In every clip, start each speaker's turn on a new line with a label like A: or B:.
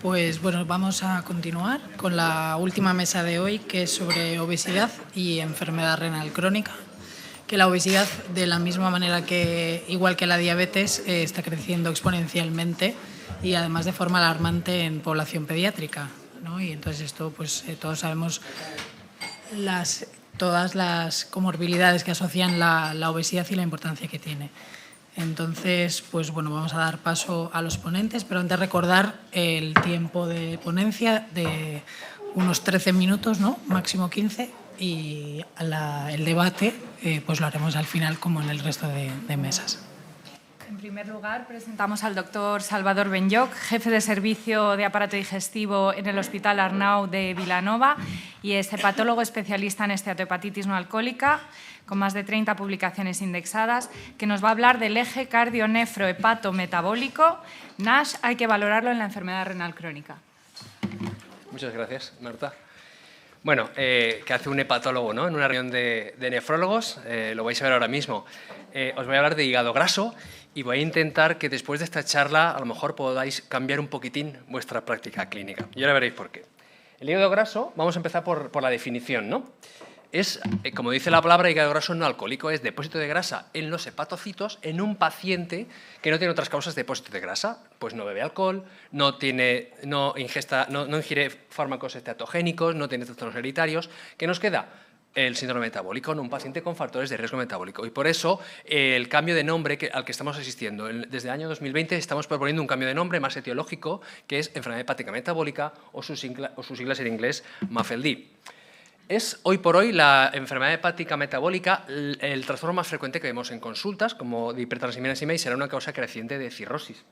A: Pues bueno, vamos a continuar con la última mesa de hoy, que es sobre obesidad y enfermedad renal crónica. Que la obesidad, de la misma manera que, igual que la diabetes, está creciendo exponencialmente y además de forma alarmante en población pediátrica, ¿no? Y entonces esto, pues todos sabemos todas las comorbilidades que asocian la obesidad y la importancia que tiene. Entonces, pues bueno, vamos a dar paso a los ponentes, pero antes recordar el tiempo de ponencia de unos 13 minutos, ¿no? Máximo 15, y el debate pues lo haremos al final como en el resto de mesas.
B: En primer lugar, presentamos al doctor Salvador Benlloch, jefe de servicio de aparato digestivo en el Hospital Arnau de Vilanova y es hepatólogo especialista en esteatohepatitis no alcohólica, con más de 30 publicaciones indexadas, que nos va a hablar del eje cardio-nefro-hepato-metabólico. NASH hay que valorarlo en la enfermedad renal crónica.
C: Muchas gracias, Marta. Bueno, ¿qué hace un hepatólogo, ¿no? En una reunión de nefrólogos? Lo vais a ver ahora mismo. Os voy a hablar de hígado graso y voy a intentar que después de esta charla a lo mejor podáis cambiar un poquitín vuestra práctica clínica. Y ahora veréis por qué. El hígado graso, vamos a empezar por la definición, ¿no? Es, como dice la palabra, hígado graso no alcohólico, es depósito de grasa en los hepatocitos en un paciente que no tiene otras causas de depósito de grasa, pues no bebe alcohol, no ingiere fármacos esteatogénicos, no tiene trastornos hereditarios. ¿Qué nos queda? El síndrome metabólico en un paciente con factores de riesgo metabólico. Y por eso el cambio de nombre al que estamos asistiendo. Desde el año 2020 estamos proponiendo un cambio de nombre más etiológico, que es enfermedad hepática metabólica o sus siglas en inglés MAFLD. Es hoy por hoy la enfermedad hepática metabólica el trastorno más frecuente que vemos en consultas, como de hipertransemiana y será una causa creciente de cirrosis.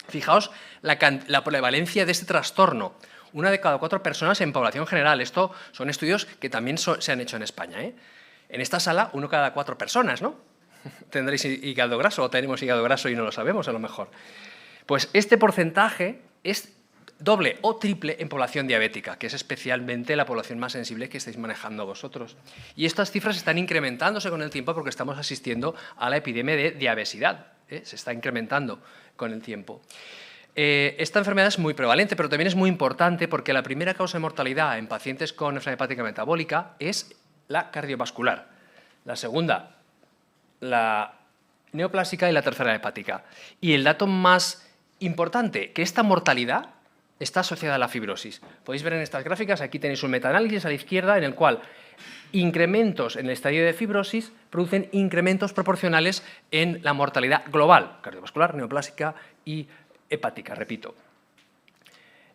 C: Fijaos la prevalencia de este trastorno. 1 de cada 4 personas en población general. Esto son estudios que también se han hecho en España, ¿eh? En esta sala, 1 cada 4 personas, ¿no? Tendréis hígado graso o tenemos hígado graso y no lo sabemos a lo mejor. Pues este porcentaje es doble o triple en población diabética, que es especialmente la población más sensible que estáis manejando vosotros. Y estas cifras están incrementándose con el tiempo porque estamos asistiendo a la epidemia de diabesidad, ¿eh? Se está incrementando con el tiempo. Esta enfermedad es muy prevalente, pero también es muy importante porque la primera causa de mortalidad en pacientes con enfermedad hepática metabólica es la cardiovascular. La segunda, la neoplásica y la tercera, la hepática. Y el dato más importante, que esta mortalidad está asociada a la fibrosis. Podéis ver en estas gráficas, aquí tenéis un metaanálisis a la izquierda en el cual incrementos en el estadio de fibrosis producen incrementos proporcionales en la mortalidad global, cardiovascular, neoplásica y hepática, repito.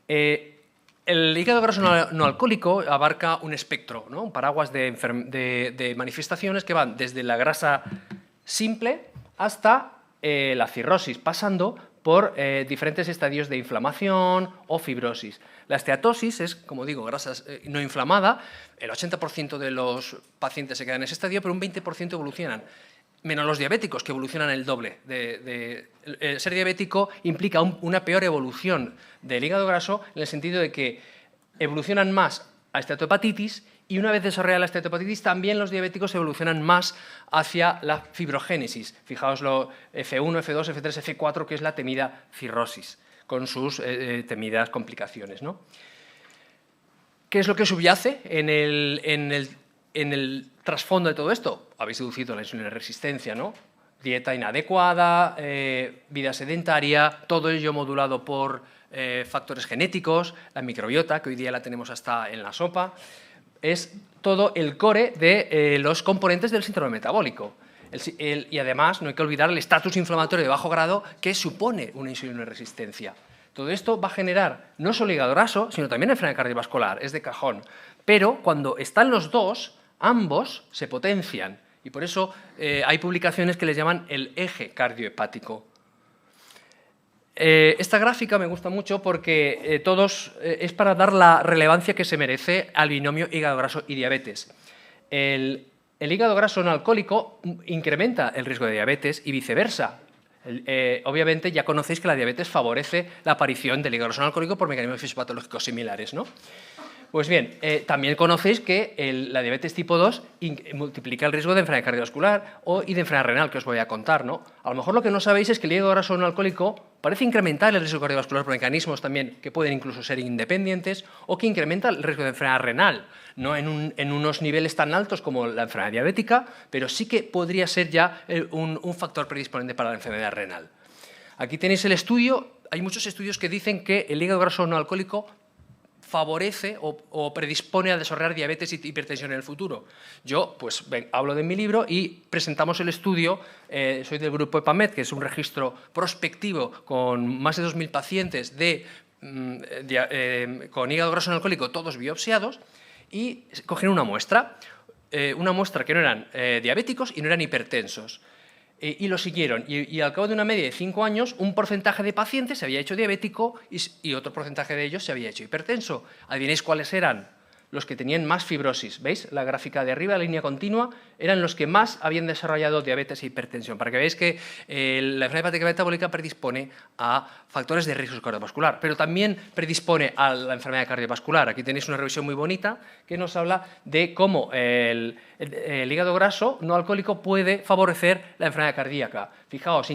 C: El hígado graso no alcohólico abarca un espectro, ¿no? Un paraguas de manifestaciones que van desde la grasa simple hasta la cirrosis, pasando por diferentes estadios de inflamación o fibrosis. La esteatosis es, como digo, grasa no inflamada. El 80% de los pacientes se quedan en ese estadio, pero un 20% evolucionan. Menos los diabéticos, que evolucionan el doble. Ser diabético implica una peor evolución del hígado graso en el sentido de que evolucionan más a esteatohepatitis y una vez desarrollada la esteatohepatitis también los diabéticos evolucionan más hacia la fibrogénesis. Fijaos lo F1, F2, F3, F4, que es la temida cirrosis, con sus temidas complicaciones, ¿no? ¿Qué es lo que subyace en el trasfondo de todo esto? Habéis deducido la insulinoresistencia, ¿no? Dieta inadecuada, vida sedentaria, todo ello modulado por factores genéticos, la microbiota, que hoy día la tenemos hasta en la sopa, es todo el core de los componentes del síndrome metabólico. Y además no hay que olvidar el estatus inflamatorio de bajo grado que supone una insulinoresistencia. Todo esto va a generar no solo hígado graso, sino también enfermedad cardiovascular, es de cajón. Pero cuando están los dos, ambos se potencian. Y por eso hay publicaciones que les llaman el eje cardiohepático. Esta gráfica me gusta mucho porque es para dar la relevancia que se merece al binomio hígado graso y diabetes. El hígado graso no alcohólico incrementa el riesgo de diabetes y viceversa. Obviamente ya conocéis que la diabetes favorece la aparición del hígado graso no alcohólico por mecanismos fisiopatológicos similares, ¿no? Pues bien, también conocéis que la diabetes tipo 2 multiplica el riesgo de enfermedad cardiovascular y de enfermedad renal, que os voy a contar, ¿no? A lo mejor lo que no sabéis es que el hígado graso no alcohólico parece incrementar el riesgo cardiovascular por mecanismos también que pueden incluso ser independientes o que incrementa el riesgo de enfermedad renal, no en unos niveles tan altos como la enfermedad diabética, pero sí que podría ser ya un factor predisponente para la enfermedad renal. Aquí tenéis el estudio. Hay muchos estudios que dicen que el hígado graso no alcohólico favorece o predispone a desarrollar diabetes y hipertensión en el futuro. Yo, pues, hablo de mi libro y presentamos el estudio. Soy del grupo EPAMED, que es un registro prospectivo con más de 2.000 pacientes con hígado graso no alcohólico, todos biopsiados, y cogieron una muestra que no eran diabéticos y no eran hipertensos. Y lo siguieron, y al cabo de una media de 5 años, un porcentaje de pacientes se había hecho diabético y otro porcentaje de ellos se había hecho hipertenso. ¿Adivináis cuáles eran? Los que tenían más fibrosis. ¿Veis? La gráfica de arriba, la línea continua, eran los que más habían desarrollado diabetes e hipertensión. Para que veáis que la enfermedad hepática metabólica predispone a factores de riesgo cardiovascular, pero también predispone a la enfermedad cardiovascular. Aquí tenéis una revisión muy bonita que nos habla de cómo el hígado graso no alcohólico puede favorecer la enfermedad cardíaca. Fijaos,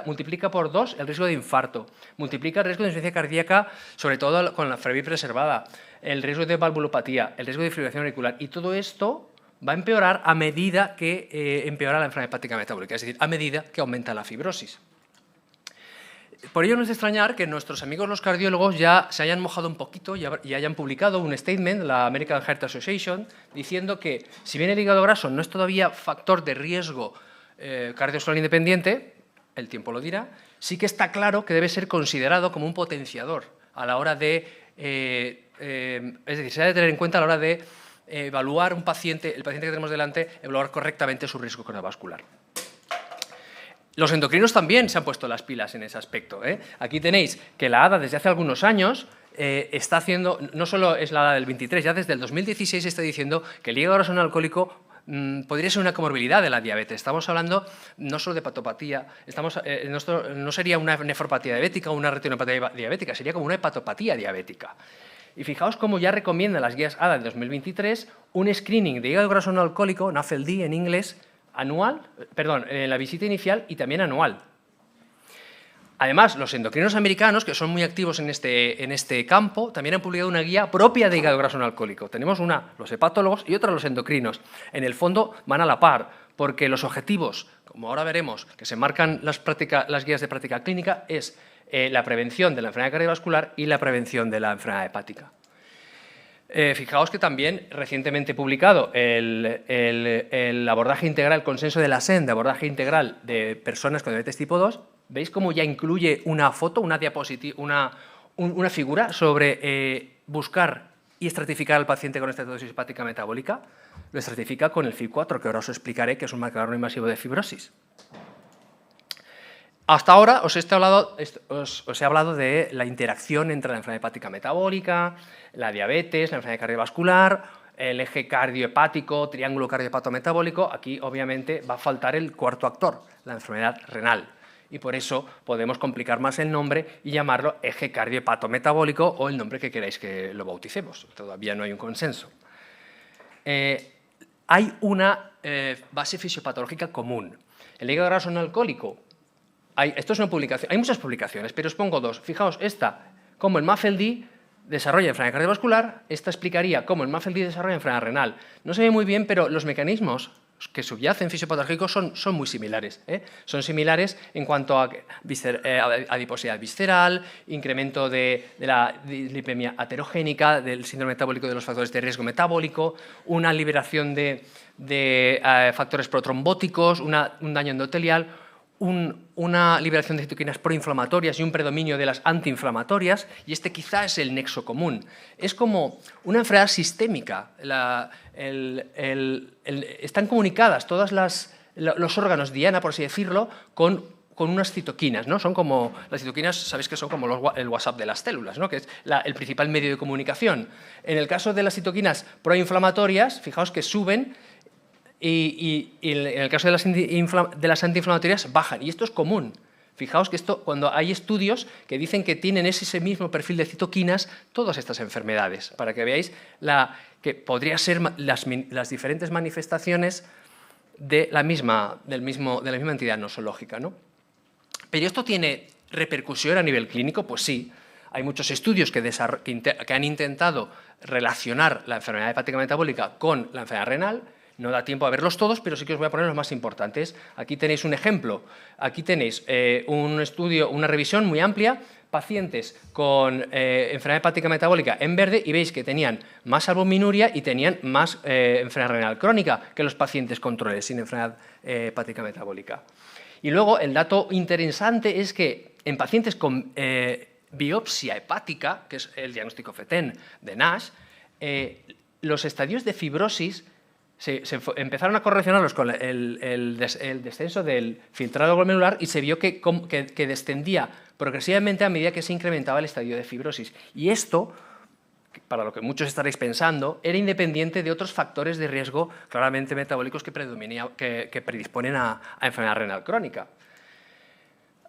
C: multiplica por 2 el riesgo de infarto, multiplica el riesgo de insuficiencia cardíaca, sobre todo con la FreV preservada, el riesgo de valvulopatía, el riesgo de fibrilación auricular, y todo esto va a empeorar a medida que empeora la enfermedad hepática metabólica, es decir, a medida que aumenta la fibrosis. Por ello no es de extrañar que nuestros amigos los cardiólogos ya se hayan mojado un poquito y hayan publicado un statement, la American Heart Association, diciendo que si bien el hígado graso no es todavía factor de riesgo cardiovascular independiente, el tiempo lo dirá, sí que está claro que debe ser considerado como un potenciador a la hora de, es decir, se ha de tener en cuenta a la hora de evaluar el paciente que tenemos delante, evaluar correctamente su riesgo cardiovascular. Los endocrinos también se han puesto las pilas en ese aspecto. Aquí tenéis que la ADA desde hace algunos años está haciendo, no solo es la ADA del 23, ya desde el 2016 está diciendo que el hígado graso no alcohólico podría ser una comorbilidad de la diabetes. Estamos hablando no solo de hepatopatía, no sería una nefropatía diabética o una retinopatía diabética, sería como una hepatopatía diabética. Y fijaos cómo ya recomiendan las guías ADA de 2023 un screening de hígado graso no alcohólico, NAFLD en inglés, anual, en la visita inicial y también anual. Además, los endocrinos americanos, que son muy activos en este campo, también han publicado una guía propia de hígado graso no alcohólico. Tenemos una, los hepatólogos, y otra, los endocrinos. En el fondo van a la par, porque los objetivos, como ahora veremos, que se marcan las guías de práctica clínica, es la prevención de la enfermedad cardiovascular y la prevención de la enfermedad hepática. Fijaos que también recientemente publicado el abordaje integral, el consenso de la SEN de abordaje integral de personas con diabetes tipo 2, ¿veis cómo ya incluye una foto, una diapositiva, una figura sobre buscar y estratificar al paciente con esteatosis hepática metabólica? Lo estratifica con el FIB4, que ahora os explicaré, que es un marcador no invasivo de fibrosis. Hasta ahora os he hablado de la interacción entre la enfermedad hepática metabólica, la diabetes, la enfermedad cardiovascular, el eje cardiohepático, triángulo cardiohepatometabólico. Aquí, obviamente, va a faltar el cuarto actor, la enfermedad renal. Y por eso podemos complicar más el nombre y llamarlo eje cardiohepatometabólico o el nombre que queráis que lo bauticemos. Todavía no hay un consenso. Hay una base fisiopatológica común. El hígado graso no alcohólico. Esto es una publicación, hay muchas publicaciones, pero os pongo dos. Fijaos, esta, cómo el MAFLD desarrolla enfermedad cardiovascular, esta explicaría cómo el MAFLD desarrolla enfermedad renal. No se ve muy bien, pero los mecanismos que subyacen fisiopatológicos son muy similares. Son similares en cuanto a adiposidad visceral, incremento de la dislipemia aterogénica, del síndrome metabólico de los factores de riesgo metabólico, una liberación de factores protrombóticos, un daño endotelial, una liberación de citoquinas proinflamatorias y un predominio de las antiinflamatorias, y este quizá es el nexo común. Es como una enfermedad sistémica. Están comunicadas todos los órganos diana, por así decirlo, con unas citoquinas, ¿no? Son como, las citoquinas, sabéis que son como el WhatsApp de las células, ¿no? Que es el principal medio de comunicación. En el caso de las citoquinas proinflamatorias, fijaos que suben, y en el caso de las antiinflamatorias bajan, y esto es común. Fijaos que cuando hay estudios que dicen que tienen ese mismo perfil de citoquinas todas estas enfermedades, para que veáis que podrían ser las diferentes manifestaciones de la misma entidad nosológica, ¿no? ¿Pero esto tiene repercusión a nivel clínico? Pues sí. Hay muchos estudios que han intentado relacionar la enfermedad hepática metabólica con la enfermedad renal. No da tiempo a verlos todos, pero sí que os voy a poner los más importantes. Aquí tenéis un ejemplo. Aquí tenéis un estudio, una revisión muy amplia, pacientes con enfermedad hepática metabólica en verde, y veis que tenían más albuminuria y tenían más enfermedad renal crónica que los pacientes controles sin enfermedad hepática metabólica. Y luego el dato interesante es que en pacientes con biopsia hepática, que es el diagnóstico FETEN de NASH, los estadios de fibrosis se empezaron a correlacionarlos con el descenso del filtrado glomerular, y se vio que descendía progresivamente a medida que se incrementaba el estadio de fibrosis. Y esto, para lo que muchos estaréis pensando, era independiente de otros factores de riesgo claramente metabólicos que predisponen a enfermedad renal crónica.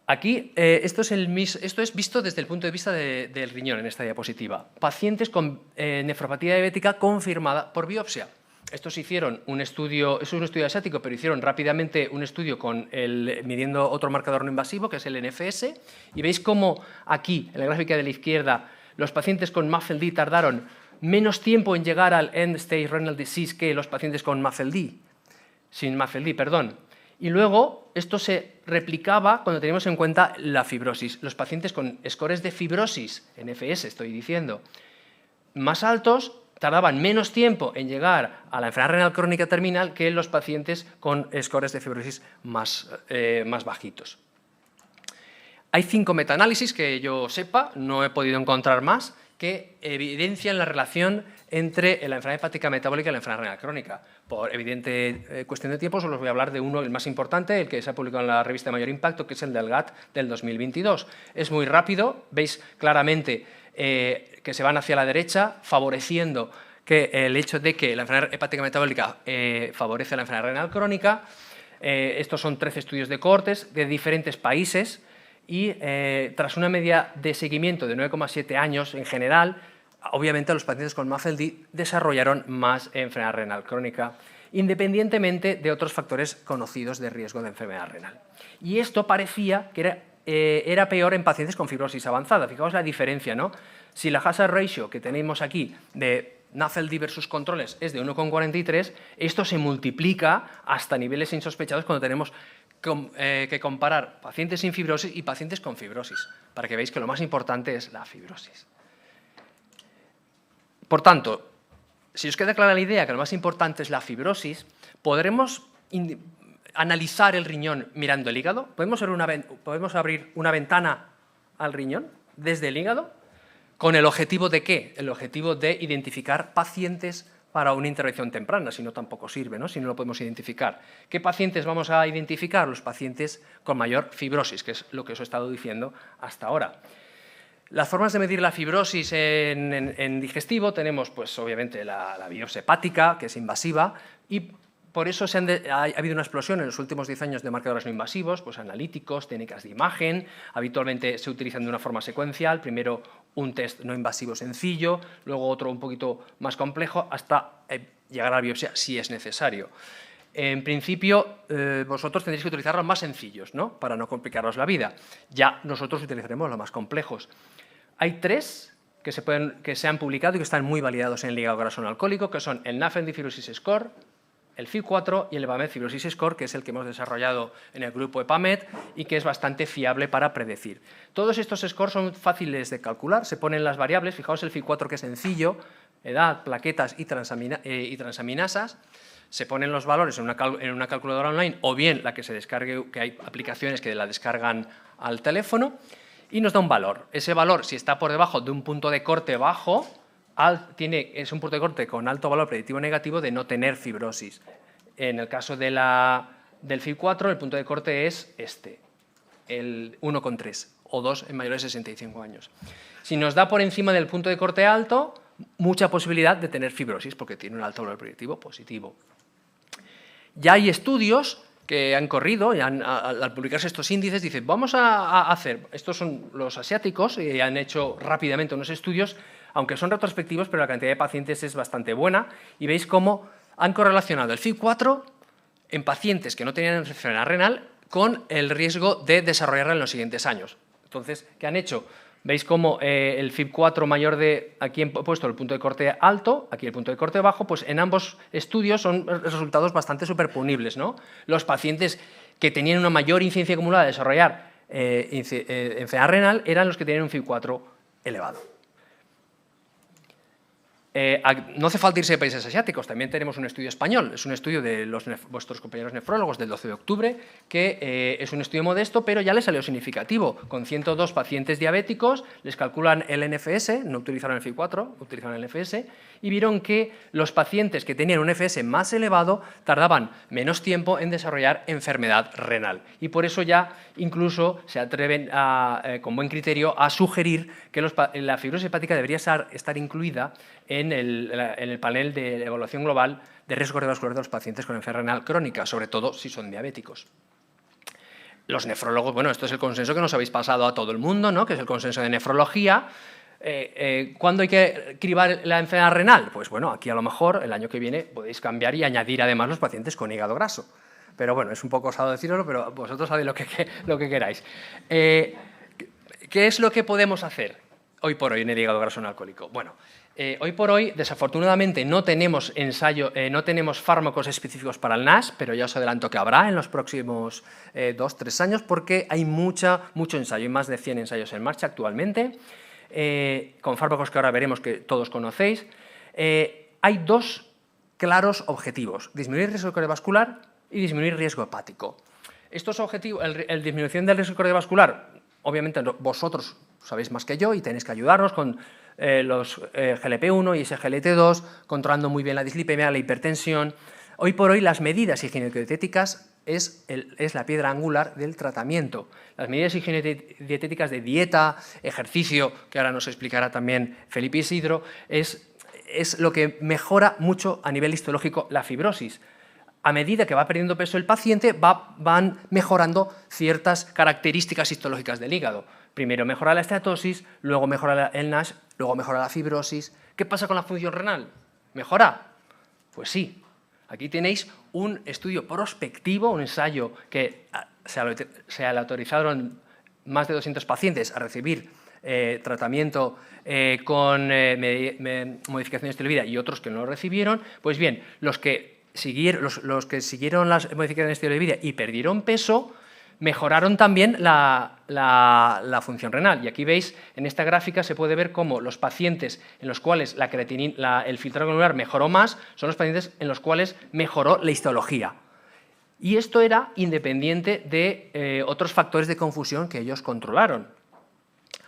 C: Aquí, esto es visto desde el punto de vista del riñón en esta diapositiva. Pacientes con nefropatía diabética confirmada por biopsia. Estos hicieron un estudio, es un estudio asiático, pero hicieron rápidamente un estudio midiendo otro marcador no invasivo, que es el NFS, y veis cómo aquí, en la gráfica de la izquierda, los pacientes con MAFLD tardaron menos tiempo en llegar al end-stage renal disease que los pacientes con sin MAFLD, perdón. Y luego, esto se replicaba cuando teníamos en cuenta la fibrosis. Los pacientes con scores de fibrosis, NFS estoy diciendo, más altos, tardaban menos tiempo en llegar a la enfermedad renal crónica terminal que los pacientes con scores de fibrosis más bajitos. Hay 5 metaanálisis que yo sepa, no he podido encontrar más, que evidencian la relación entre la enfermedad hepática metabólica y la enfermedad renal crónica. Por evidente cuestión de tiempo, solo os voy a hablar de uno, el más importante, el que se ha publicado en la revista de mayor impacto, que es el del GAT del 2022. Es muy rápido, veis claramente que se van hacia la derecha, favoreciendo que el hecho de que la enfermedad hepática metabólica favorece la enfermedad renal crónica. Estos son 13 estudios de cohortes de diferentes países, y tras una media de seguimiento de 9,7 años en general, obviamente los pacientes con MAFLD desarrollaron más enfermedad renal crónica, independientemente de otros factores conocidos de riesgo de enfermedad renal. Y esto parecía que era peor en pacientes con fibrosis avanzada. Fijaos la diferencia, ¿no? Si la hazard ratio que tenemos aquí de NAFLD versus controles es de 1,43, esto se multiplica hasta niveles insospechados cuando tenemos que comparar pacientes sin fibrosis y pacientes con fibrosis, para que veáis que lo más importante es la fibrosis. Por tanto, si os queda clara la idea que lo más importante es la fibrosis, podremos analizar el riñón mirando el hígado. ¿Podemos abrir una ventana al riñón desde el hígado? ¿Con el objetivo de qué? El objetivo de identificar pacientes para una intervención temprana, si no tampoco sirve, ¿no? Si no lo podemos identificar. ¿Qué pacientes vamos a identificar? Los pacientes con mayor fibrosis, que es lo que os he estado diciendo hasta ahora. Las formas de medir la fibrosis en digestivo tenemos, pues, obviamente, la biopsia hepática, que es invasiva, y por eso ha habido una explosión en los últimos 10 años de marcadores no invasivos, pues analíticos, técnicas de imagen, habitualmente se utilizan de una forma secuencial, primero un test no invasivo sencillo, luego otro un poquito más complejo, hasta llegar a la biopsia si es necesario. En principio, vosotros tendréis que utilizar los más sencillos, ¿no? Para no complicaros la vida. Ya nosotros utilizaremos los más complejos. Hay 3 que se han publicado y que están muy validados en el hígado graso no alcohólico, que son el NAFLD Fibrosis Score, el FIB4 y el EPAMED Fibrosis Score, que es el que hemos desarrollado en el grupo EPAMED y que es bastante fiable para predecir. Todos estos scores son fáciles de calcular, se ponen las variables, fijaos el FIB4 que es sencillo, edad, plaquetas y transaminasas, se ponen los valores en una calculadora online o bien la que se descargue, que hay aplicaciones que la descargan al teléfono, y nos da un valor. Ese valor, si está por debajo de un punto de corte bajo, es un punto de corte con alto valor predictivo negativo de no tener fibrosis. En el caso del FIB4, el punto de corte es el 1,3 o 2 en mayores de 65 años. Si nos da por encima del punto de corte alto, mucha posibilidad de tener fibrosis porque tiene un alto valor predictivo positivo. Ya hay estudios que han corrido y al publicarse estos índices, dicen, vamos a hacer, estos son los asiáticos y han hecho rápidamente unos estudios, aunque son retrospectivos, pero la cantidad de pacientes es bastante buena, y veis cómo han correlacionado el FIB4 en pacientes que no tenían enfermedad renal con el riesgo de desarrollarla en los siguientes años. Entonces, ¿qué han hecho? Veis cómo el FIB4 mayor de, aquí he puesto el punto de corte alto, aquí el punto de corte bajo, pues en ambos estudios son resultados bastante superponibles, ¿no? Los pacientes que tenían una mayor incidencia acumulada de desarrollar enfermedad renal eran los que tenían un FIB4 elevado. No hace falta irse de países asiáticos, también tenemos un estudio español, es un estudio de vuestros compañeros nefrólogos del 12 de octubre, que es un estudio modesto, pero ya les salió significativo. Con 102 pacientes diabéticos, les calculan el NFS, no utilizaron el FIB4, utilizaron el NFS, y vieron que los pacientes que tenían un NFS más elevado tardaban menos tiempo en desarrollar enfermedad renal. Y por eso ya incluso se atreven, con buen criterio, a sugerir que la fibrosis hepática debería estar incluida en el panel de evaluación global de riesgo cardiovascular de los pacientes con enfermedad renal crónica, sobre todo si son diabéticos. Los nefrólogos, bueno, esto es el consenso que nos habéis pasado a todo el mundo, ¿no? Que es el consenso de nefrología. ¿Cuándo hay que cribar la enfermedad renal? Pues bueno, aquí a lo mejor el año que viene podéis cambiar y añadir además los pacientes con hígado graso. Pero bueno, es un poco osado decirlo, pero vosotros sabéis lo que queráis. ¿Qué es lo que podemos hacer hoy por hoy en el hígado graso no alcohólico? Bueno, hoy por hoy, desafortunadamente, no tenemos fármacos específicos para el NASH, pero ya os adelanto que habrá en los próximos 2-3 años, porque hay mucho ensayo, hay más de 100 ensayos en marcha actualmente, con fármacos que ahora veremos que todos conocéis. Hay dos claros objetivos: disminuir riesgo cardiovascular y disminuir riesgo hepático. Estos objetivos, el disminución del riesgo cardiovascular, obviamente vosotros sabéis más que yo y tenéis que ayudarnos con los GLP-1 y SGLT2, controlando muy bien la dislipemia, la hipertensión. Hoy por hoy las medidas higiénico-dietéticas es la piedra angular del tratamiento. Las medidas higiénico-dietéticas de dieta, ejercicio, que ahora nos explicará también Felipe Isidro, es lo que mejora mucho a nivel histológico la fibrosis. A medida que va perdiendo peso el paciente, van mejorando ciertas características histológicas del hígado. Primero mejora la esteatosis, luego mejora el NASH, luego mejora la fibrosis. ¿Qué pasa con la función renal? ¿Mejora? Pues sí. Aquí tenéis un estudio prospectivo, un ensayo que se autorizaron más de 200 pacientes a recibir tratamiento con modificaciones de estilo de vida y otros que no lo recibieron. Pues bien, los que siguieron las modificaciones de estilo de vida y perdieron peso, mejoraron también la función renal. Y aquí veis, en esta gráfica se puede ver cómo los pacientes en los cuales el filtrado glomerular mejoró más son los pacientes en los cuales mejoró la histología. Y esto era independiente de otros factores de confusión que ellos controlaron.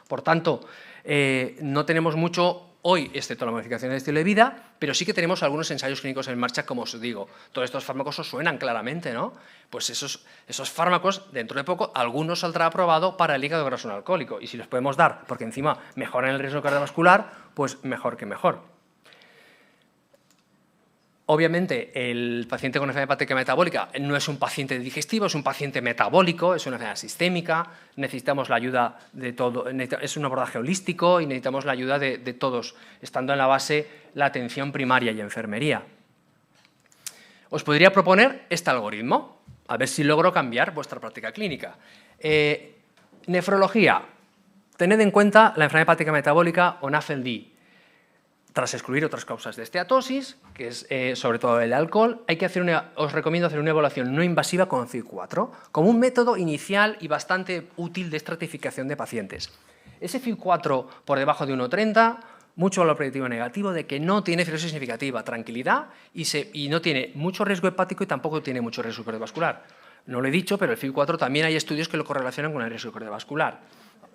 C: Por tanto, no tenemos mucho hoy, excepto la modificación del estilo de vida, pero sí que tenemos algunos ensayos clínicos en marcha, como os digo. Todos estos fármacos os suenan claramente, ¿no? Pues esos fármacos, dentro de poco, algunos saldrá aprobado para el hígado graso no alcohólico. Y si los podemos dar, porque encima mejoran el riesgo cardiovascular, pues mejor que mejor. Obviamente, el paciente con enfermedad hepática metabólica no es un paciente digestivo, es un paciente metabólico, es una enfermedad sistémica, necesitamos la ayuda de todo, es un abordaje holístico y necesitamos la ayuda de todos, estando en la base la atención primaria y enfermería. Os podría proponer este algoritmo, a ver si logro cambiar vuestra práctica clínica. Nefrología, tened en cuenta la enfermedad hepática metabólica o NAFLD. Tras excluir otras causas de esteatosis, que es sobre todo el alcohol, os recomiendo hacer una evaluación no invasiva con FIB4 como un método inicial y bastante útil de estratificación de pacientes. Ese FIB4 por debajo de 1,30, mucho valor predictivo negativo de que no tiene fibrosis significativa, tranquilidad y no tiene mucho riesgo hepático y tampoco tiene mucho riesgo cardiovascular. No lo he dicho, pero el FIB4 también hay estudios que lo correlacionan con el riesgo cardiovascular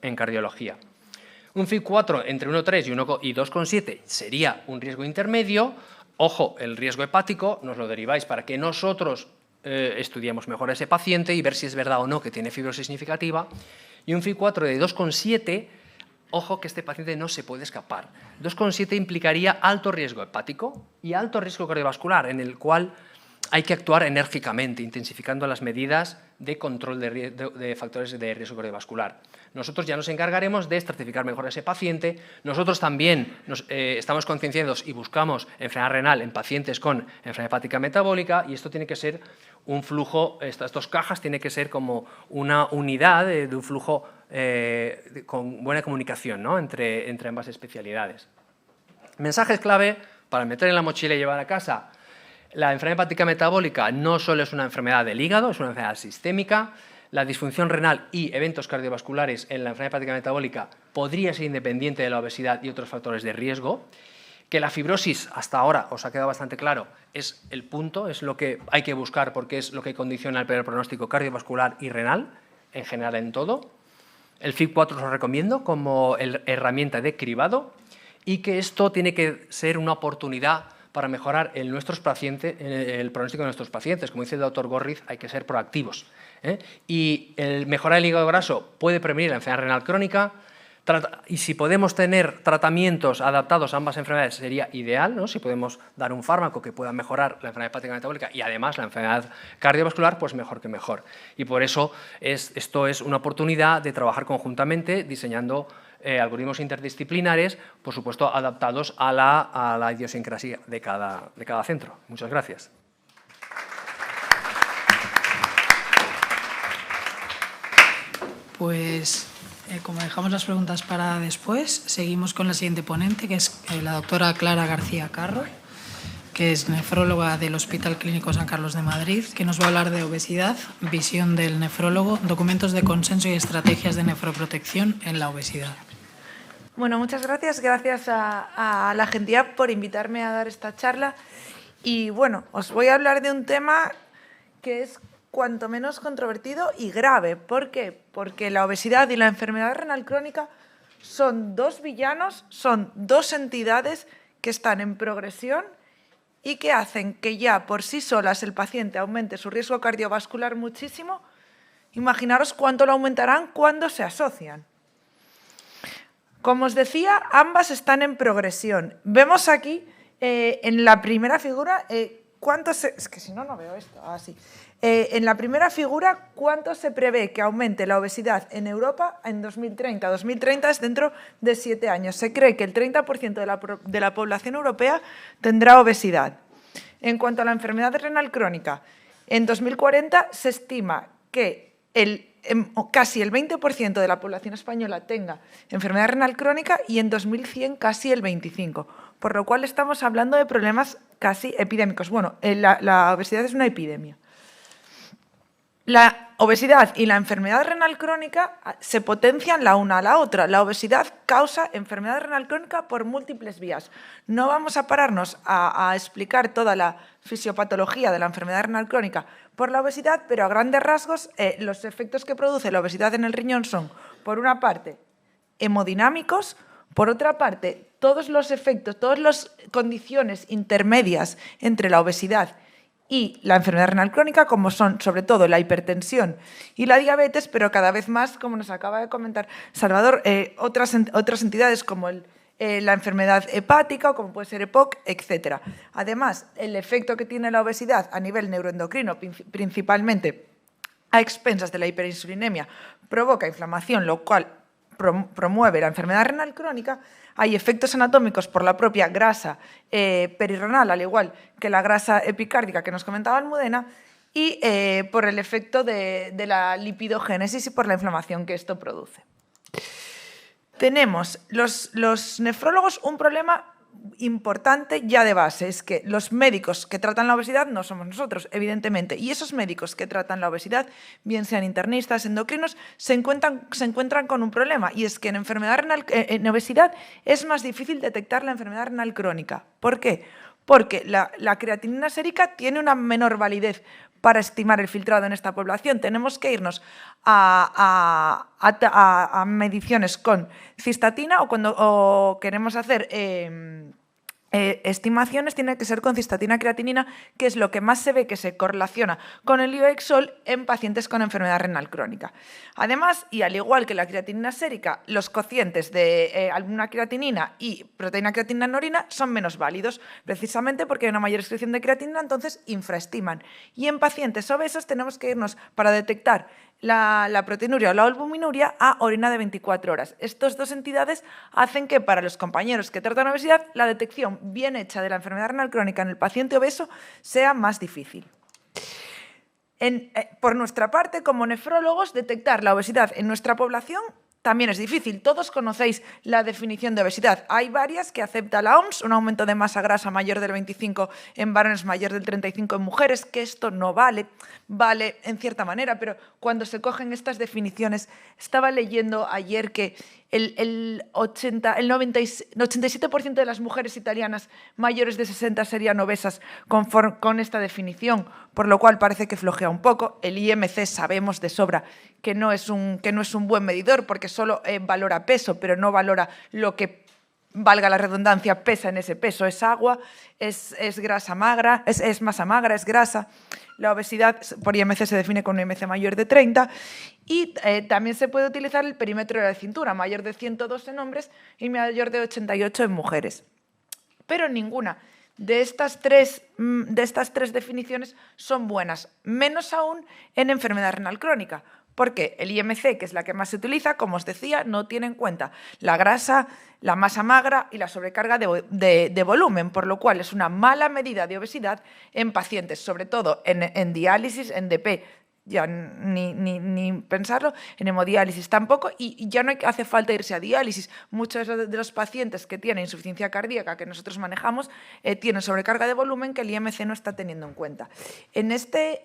C: en cardiología. Un FIB4 entre 1,3 y 2,7 sería un riesgo intermedio. Ojo, el riesgo hepático nos lo deriváis para que nosotros estudiemos mejor a ese paciente y ver si es verdad o no que tiene fibrosis significativa. Y un FIB4 de 2,7, ojo que este paciente no se puede escapar. 2,7 implicaría alto riesgo hepático y alto riesgo cardiovascular, en el cual hay que actuar enérgicamente, intensificando las medidas de control de factores de riesgo cardiovascular. Nosotros ya nos encargaremos de estratificar mejor a ese paciente. Nosotros también estamos concienciados y buscamos enfermedad renal en pacientes con enfermedad hepática metabólica, y esto tiene que ser un flujo, estas dos cajas tienen que ser como una unidad de un flujo con buena comunicación, ¿no?, entre ambas especialidades. Mensajes clave para meter en la mochila y llevar a casa. La enfermedad hepática metabólica no solo es una enfermedad del hígado, es una enfermedad sistémica. La disfunción renal y eventos cardiovasculares en la enfermedad hepática metabólica podría ser independiente de la obesidad y otros factores de riesgo. Que la fibrosis, hasta ahora, os ha quedado bastante claro, es el punto, es lo que hay que buscar porque es lo que condiciona el peor pronóstico cardiovascular y renal, en general en todo. El FIB4 os lo recomiendo como herramienta de cribado, y que esto tiene que ser una oportunidad para mejorar el pronóstico de nuestros pacientes. Como dice el doctor Gorriz, hay que ser proactivos. Y el mejorar el hígado graso puede prevenir la enfermedad renal crónica, y si podemos tener tratamientos adaptados a ambas enfermedades sería ideal, ¿no? Si podemos dar un fármaco que pueda mejorar la enfermedad hepática metabólica y además la enfermedad cardiovascular, pues mejor que mejor. Y por eso esto es una oportunidad de trabajar conjuntamente diseñando algoritmos interdisciplinares, por supuesto adaptados a la idiosincrasia de cada centro. Muchas gracias.
A: Pues como dejamos las preguntas para después, seguimos con la siguiente ponente, que es la doctora Clara García Carro, que es nefróloga del Hospital Clínico San Carlos de Madrid, que nos va a hablar de obesidad, visión del nefrólogo, documentos de consenso y estrategias de nefroprotección en la obesidad.
D: Bueno, muchas gracias. Gracias a la Gentiap por invitarme a dar esta charla. Y bueno, os voy a hablar de un tema que es cuanto menos controvertido y grave. ¿Por qué? Porque la obesidad y la enfermedad renal crónica son dos villanos, son dos entidades que están en progresión y que hacen que ya por sí solas el paciente aumente su riesgo cardiovascular muchísimo. Imaginaros cuánto lo aumentarán cuando se asocian. Como os decía, ambas están en progresión. Vemos aquí en la primera figura es que si no, no veo esto. Así. En la primera figura, ¿cuánto se prevé que aumente la obesidad en Europa en 2030? 2030 es dentro de 7 años. Se cree que el 30% de la población europea tendrá obesidad. En cuanto a la enfermedad renal crónica, en 2040 se estima que casi el 20% de la población española tenga enfermedad renal crónica y en 2100 casi el 25%, por lo cual estamos hablando de problemas casi epidémicos. Bueno, la obesidad es una epidemia. La obesidad y la enfermedad renal crónica se potencian la una a la otra. La obesidad causa enfermedad renal crónica por múltiples vías. No vamos a pararnos a explicar toda la fisiopatología de la enfermedad renal crónica por la obesidad, pero a grandes rasgos los efectos que produce la obesidad en el riñón son, por una parte, hemodinámicos, por otra parte, todos los efectos, todas las condiciones intermedias entre la obesidad y la enfermedad renal crónica, como son sobre todo la hipertensión y la diabetes, pero cada vez más, como nos acaba de comentar Salvador, otras entidades como la enfermedad hepática, o como puede ser EPOC, etc. Además, el efecto que tiene la obesidad a nivel neuroendocrino, principalmente a expensas de la hiperinsulinemia, provoca inflamación, lo cual promueve la enfermedad renal crónica. Hay efectos anatómicos por la propia grasa perirrenal, al igual que la grasa epicárdica que nos comentaba Almudena, y por el efecto de la lipidogénesis y por la inflamación que esto produce. Tenemos los nefrólogos un problema importante ya de base, es que los médicos que tratan la obesidad no somos nosotros, evidentemente, y esos médicos que tratan la obesidad, bien sean internistas, endocrinos, se encuentran con un problema, y es que en obesidad es más difícil detectar la enfermedad renal crónica. ¿Por qué? Porque la creatinina sérica tiene una menor validez para estimar el filtrado en esta población. Tenemos que irnos a mediciones con cistatina o cuando queremos hacer estimaciones tiene que ser con cistatina creatinina, que es lo que más se ve que se correlaciona con el ioexol en pacientes con enfermedad renal crónica. Además, y al igual que la creatinina sérica, los cocientes de albumina creatinina y proteína creatinina en orina son menos válidos, precisamente porque hay una mayor excreción de creatinina, entonces infraestiman. Y en pacientes obesos tenemos que irnos para detectar la proteinuria o la albuminuria a orina de 24 horas. Estas dos entidades hacen que para los compañeros que tratan obesidad la detección bien hecha de la enfermedad renal crónica en el paciente obeso sea más difícil. Por nuestra parte, como nefrólogos, detectar la obesidad en nuestra población también es difícil. Todos conocéis la definición de obesidad. Hay varias que acepta la OMS, un aumento de masa grasa mayor del 25 en varones, mayor del 35 en mujeres, que esto no vale, vale en cierta manera, pero cuando se cogen estas definiciones, estaba leyendo ayer que el 87% de las mujeres italianas mayores de 60 serían obesas con esta definición, por lo cual parece que flojea un poco. El IMC sabemos de sobra que no es un buen medidor porque solo valora peso, pero no valora lo que, valga la redundancia, pesa en ese peso. Es agua, es grasa magra, es masa magra, es grasa. La obesidad por IMC se define con un IMC mayor de 30 y también se puede utilizar el perímetro de la cintura, mayor de 102 en hombres y mayor de 88 en mujeres. Pero ninguna de estas tres definiciones son buenas, menos aún en enfermedad renal crónica. Porque el IMC, que es la que más se utiliza, como os decía, no tiene en cuenta la grasa, la masa magra y la sobrecarga de volumen, por lo cual es una mala medida de obesidad en pacientes, sobre todo en diálisis, en DP, ya ni pensarlo, en hemodiálisis tampoco, y ya no hace falta irse a diálisis. Muchos de los pacientes que tienen insuficiencia cardíaca que nosotros manejamos tienen sobrecarga de volumen que el IMC no está teniendo en cuenta. En este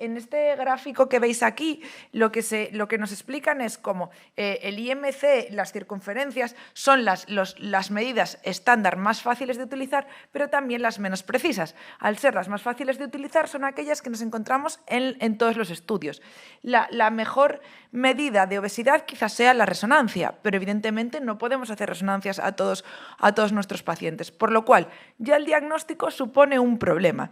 D: gráfico que veis aquí, lo que nos explican es cómo el IMC, las circunferencias, son las medidas estándar más fáciles de utilizar, pero también las menos precisas. Al ser las más fáciles de utilizar, son aquellas que nos encontramos en todos los estudios. La mejor medida de obesidad quizás sea la resonancia, pero evidentemente no podemos hacer resonancias a todos nuestros pacientes, por lo cual ya el diagnóstico supone un problema.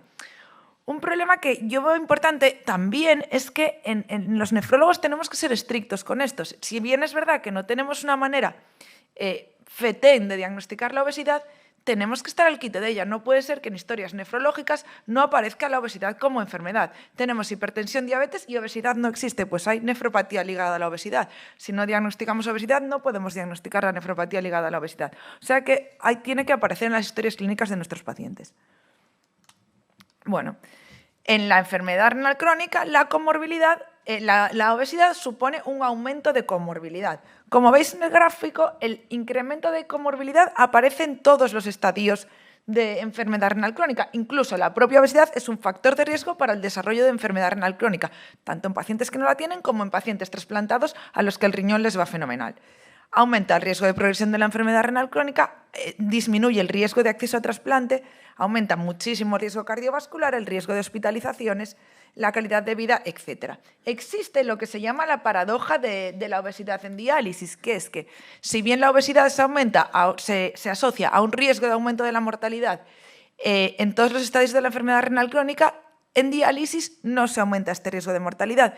D: Un problema que yo veo importante también es que en los nefrólogos tenemos que ser estrictos con esto. Si bien es verdad que no tenemos una manera fetén de diagnosticar la obesidad, tenemos que estar al quite de ella. No puede ser que en historias nefrológicas no aparezca la obesidad como enfermedad. Tenemos hipertensión, diabetes y obesidad no existe, pues hay nefropatía ligada a la obesidad. Si no diagnosticamos obesidad, no podemos diagnosticar la nefropatía ligada a la obesidad. O sea que tiene que aparecer en las historias clínicas de nuestros pacientes. Bueno, en la enfermedad renal crónica, la comorbilidad, la obesidad supone un aumento de comorbilidad. Como veis en el gráfico, el incremento de comorbilidad aparece en todos los estadios de enfermedad renal crónica. Incluso la propia obesidad es un factor de riesgo para el desarrollo de enfermedad renal crónica, tanto en pacientes que no la tienen como en pacientes trasplantados a los que el riñón les va fenomenal. Aumenta el riesgo de progresión de la enfermedad renal crónica, disminuye el riesgo de acceso a trasplante, aumenta muchísimo el riesgo cardiovascular, el riesgo de hospitalizaciones, la calidad de vida, etc. Existe lo que se llama la paradoja de la obesidad en diálisis, que es que si bien la obesidad se asocia a un riesgo de aumento de la mortalidad en todos los estadios de la enfermedad renal crónica, en diálisis no se aumenta este riesgo de mortalidad.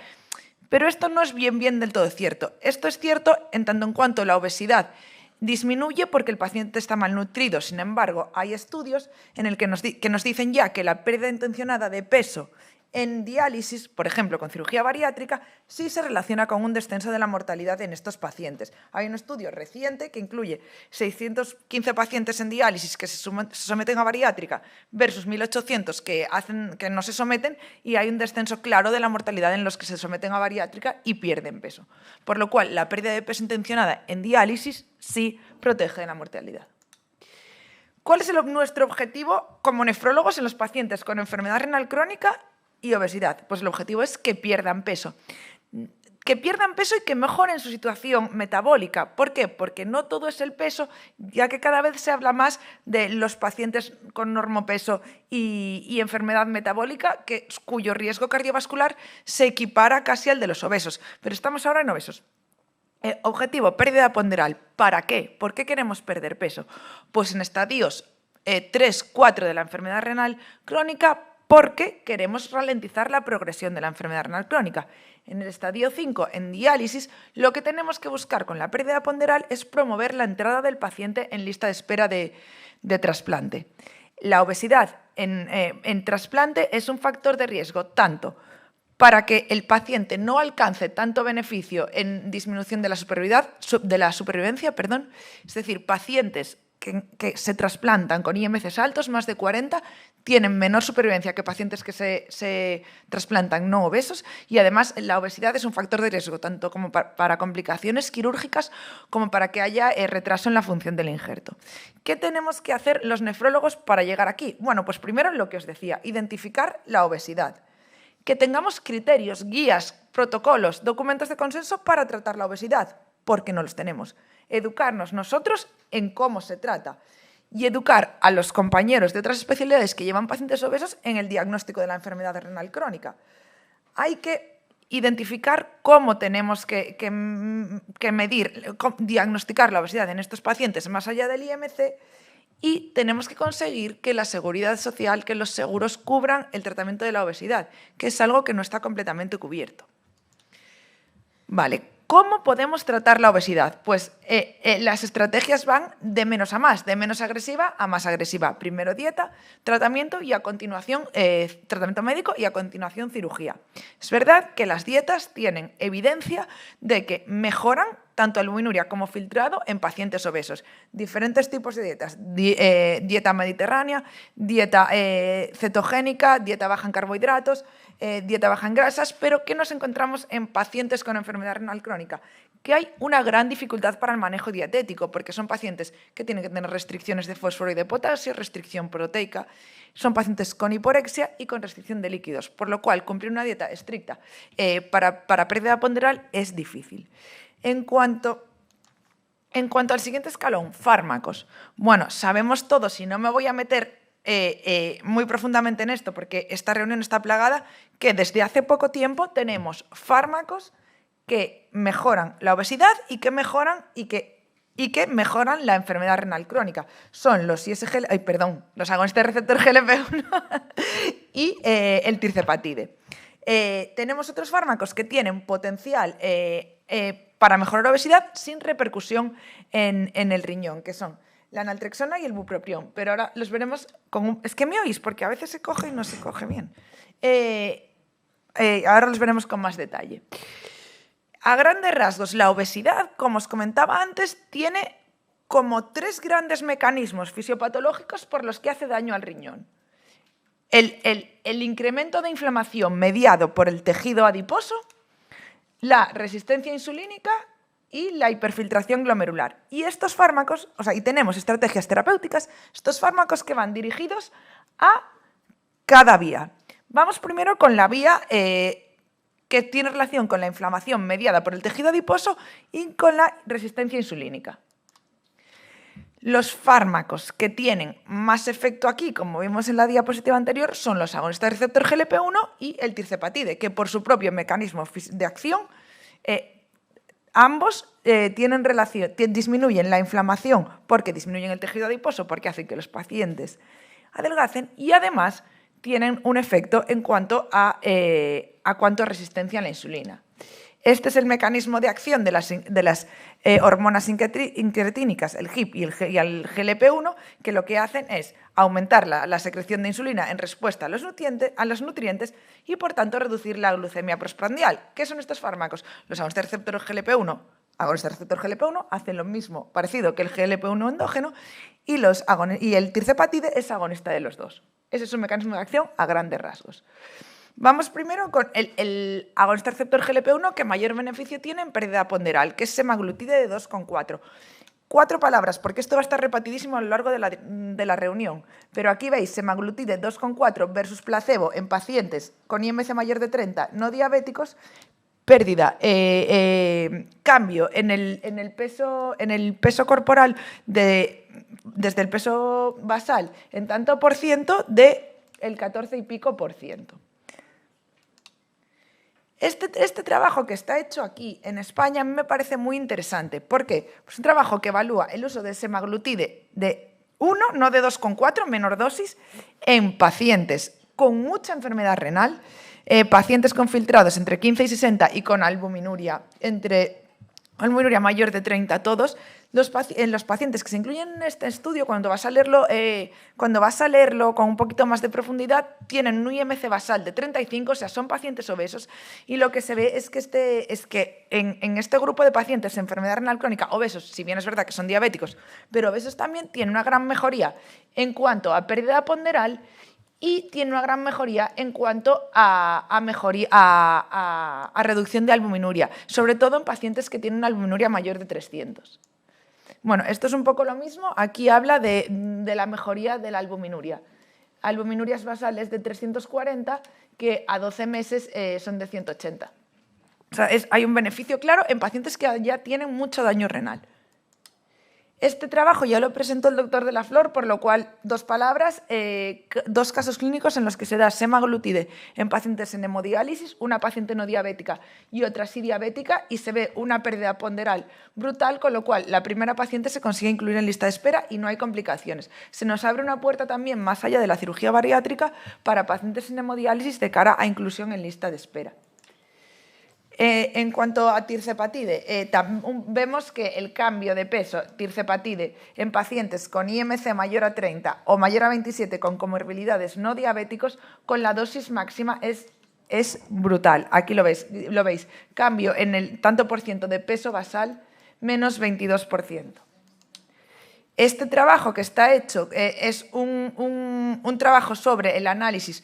D: Pero esto no es bien del todo cierto. Esto es cierto en tanto en cuanto la obesidad disminuye porque el paciente está malnutrido. Sin embargo, hay estudios en el que nos dicen ya que la pérdida intencionada de peso en diálisis, por ejemplo, con cirugía bariátrica, sí se relaciona con un descenso de la mortalidad en estos pacientes. Hay un estudio reciente que incluye 615 pacientes en diálisis que se someten a bariátrica versus 1.800 que no se someten, y hay un descenso claro de la mortalidad en los que se someten a bariátrica y pierden peso. Por lo cual, la pérdida de peso intencionada en diálisis sí protege de la mortalidad. ¿Cuál es nuestro objetivo como nefrólogos en los pacientes con enfermedad renal crónica y obesidad? Pues el objetivo es que pierdan peso. Que pierdan peso y que mejoren su situación metabólica. ¿Por qué? Porque no todo es el peso, ya que cada vez se habla más de los pacientes con normopeso y enfermedad metabólica, cuyo riesgo cardiovascular se equipara casi al de los obesos. Pero estamos ahora en obesos. Objetivo, pérdida ponderal. ¿Para qué? ¿Por qué queremos perder peso? Pues en estadios 3, 4 de la enfermedad renal crónica porque queremos ralentizar la progresión de la enfermedad renal crónica. En el estadio 5, en diálisis, lo que tenemos que buscar con la pérdida ponderal es promover la entrada del paciente en lista de espera de trasplante. La obesidad en trasplante es un factor de riesgo tanto para que el paciente no alcance tanto beneficio en disminución de la supervivencia, es decir, pacientes que se trasplantan con IMCs altos, más de 40, tienen menor supervivencia que pacientes que se trasplantan no obesos, y además la obesidad es un factor de riesgo tanto como para complicaciones quirúrgicas como para que haya retraso en la función del injerto. ¿Qué tenemos que hacer los nefrólogos para llegar aquí? Bueno, pues primero lo que os decía, identificar la obesidad. Que tengamos criterios, guías, protocolos, documentos de consenso para tratar la obesidad, porque no los tenemos. Educarnos nosotros en cómo se trata y educar a los compañeros de otras especialidades que llevan pacientes obesos en el diagnóstico de la enfermedad renal crónica. Hay que identificar cómo tenemos que medir, diagnosticar la obesidad en estos pacientes más allá del IMC, y tenemos que conseguir que la seguridad social, que los seguros cubran el tratamiento de la obesidad, que es algo que no está completamente cubierto. Vale, ¿cómo podemos tratar la obesidad? Pues las estrategias van de menos a más, de menos agresiva a más agresiva. Primero dieta, tratamiento y a continuación tratamiento médico y a continuación cirugía. Es verdad que las dietas tienen evidencia de que mejoran tanto albuminuria como filtrado en pacientes obesos. Diferentes tipos de dietas, dieta mediterránea, dieta cetogénica, dieta baja en carbohidratos, dieta baja en grasas, pero ¿qué nos encontramos en pacientes con enfermedad renal crónica? Que hay una gran dificultad para el manejo dietético, porque son pacientes que tienen que tener restricciones de fósforo y de potasio, restricción proteica, son pacientes con hiporexia y con restricción de líquidos, por lo cual cumplir una dieta estricta para pérdida ponderal es difícil. En cuanto al siguiente escalón, fármacos. Bueno, sabemos todos, y no me voy a meter muy profundamente en esto porque esta reunión está plagada, que desde hace poco tiempo tenemos fármacos que mejoran la obesidad y que mejoran la enfermedad renal crónica. Son los los agonistas de receptor GLP-1 y el tirzepatide. Tenemos otros fármacos que tienen potencial para mejorar la obesidad sin repercusión en el riñón, que son la naltrexona y el bupropión. Pero ahora los veremos con es que me oís, porque a veces se coge y no se coge bien. Ahora los veremos con más detalle. A grandes rasgos, la obesidad, como os comentaba antes, tiene como 3 grandes mecanismos fisiopatológicos por los que hace daño al riñón. El incremento de inflamación mediado por el tejido adiposo, la resistencia insulínica y la hiperfiltración glomerular. Y estos fármacos, y tenemos estrategias terapéuticas, estos fármacos que van dirigidos a cada vía. Vamos primero con la vía que tiene relación con la inflamación mediada por el tejido adiposo y con la resistencia insulínica. Los fármacos que tienen más efecto aquí, como vimos en la diapositiva anterior, son los agonistas de receptor GLP-1 y el tirzepatide, que por su propio mecanismo de acción, ambos tienen relación, disminuyen la inflamación porque disminuyen el tejido adiposo, porque hacen que los pacientes adelgacen, y además tienen un efecto en cuanto a resistencia a la insulina. Este es el mecanismo de acción de las hormonas incretínicas, el GIP y el GLP-1, que lo que hacen es aumentar la secreción de insulina en respuesta a los nutrientes y, por tanto, reducir la glucemia postprandial. ¿Qué son estos fármacos? Los agonistas de receptor GLP-1 hacen lo mismo, parecido que el GLP-1 endógeno, y el tirzepatide es agonista de los dos. Ese es un mecanismo de acción a grandes rasgos. Vamos primero con el agonista receptor GLP-1 que mayor beneficio tiene en pérdida ponderal, que es semaglutide de 2,4. 4 palabras, porque esto va a estar repetidísimo a lo largo de la reunión. Pero aquí veis semaglutide 2,4 versus placebo en pacientes con IMC mayor de 30 no diabéticos, pérdida, cambio en el peso corporal desde el peso basal en tanto por ciento del 14 y pico por ciento. Este trabajo que está hecho aquí en España a mí me parece muy interesante. ¿Por qué? Pues un trabajo que evalúa el uso de semaglutide de 1, no de 2,4, menor dosis, en pacientes con mucha enfermedad renal, pacientes con filtrados entre 15 y 60 y con albuminuria mayor de 30 todos. Los pacientes que se incluyen en este estudio, cuando vas a leerlo con un poquito más de profundidad, tienen un IMC basal de 35, o sea, son pacientes obesos. Y lo que se ve es que en este grupo de pacientes de enfermedad renal crónica obesos, si bien es verdad que son diabéticos, pero obesos también, tienen una gran mejoría en cuanto a pérdida ponderal y tiene una gran mejoría en cuanto a reducción de albuminuria, sobre todo en pacientes que tienen una albuminuria mayor de 300. Bueno, esto es un poco lo mismo. Aquí habla de la mejoría de la albuminuria. Albuminurias basales de 340 que a 12 meses son de 180. O sea, hay un beneficio claro en pacientes que ya tienen mucho daño renal. Este trabajo ya lo presentó el doctor de la Flor, por lo cual, 2 palabras, 2 casos clínicos en los que se da semaglutide en pacientes en hemodiálisis, una paciente no diabética y otra sí diabética, y se ve una pérdida ponderal brutal, con lo cual la primera paciente se consigue incluir en lista de espera y no hay complicaciones. Se nos abre una puerta también más allá de la cirugía bariátrica para pacientes en hemodiálisis de cara a inclusión en lista de espera. En cuanto a tirzepatide, vemos que el cambio de peso tirzepatide en pacientes con IMC mayor a 30 o mayor a 27 con comorbilidades no diabéticos con la dosis máxima es brutal. Aquí lo veis. Cambio en el tanto por ciento de peso basal, menos 22%. Este trabajo que está hecho es un trabajo sobre el análisis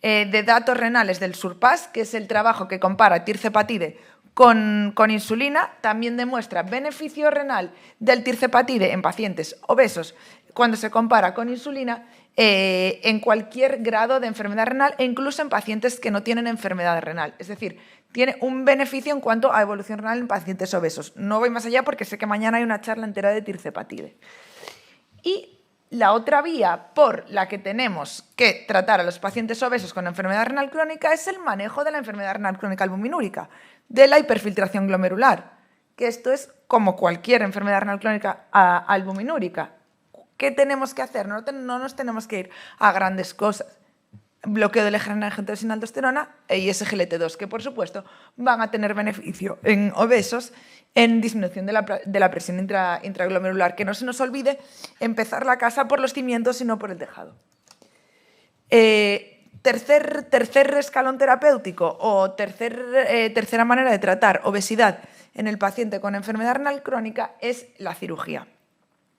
D: de datos renales del SURPASS, que es el trabajo que compara tirzepatide con insulina. También demuestra beneficio renal del tirzepatide en pacientes obesos cuando se compara con insulina en cualquier grado de enfermedad renal e incluso en pacientes que no tienen enfermedad renal. Es decir, tiene un beneficio en cuanto a evolución renal en pacientes obesos. No voy más allá porque sé que mañana hay una charla entera de tirzepatide. Y la otra vía por la que tenemos que tratar a los pacientes obesos con enfermedad renal crónica es el manejo de la enfermedad renal crónica albuminúrica, de la hiperfiltración glomerular, que esto es como cualquier enfermedad renal crónica albuminúrica. ¿Qué tenemos que hacer? No nos tenemos que ir a grandes cosas. Bloqueo del eje renal angiotensina sin aldosterona y SGLT2, que por supuesto van a tener beneficio en obesos en disminución de la presión intraglomerular. Que no se nos olvide empezar la casa por los cimientos y no por el tejado. Tercer escalón terapéutico o tercera manera de tratar obesidad en el paciente con enfermedad renal crónica es la cirugía.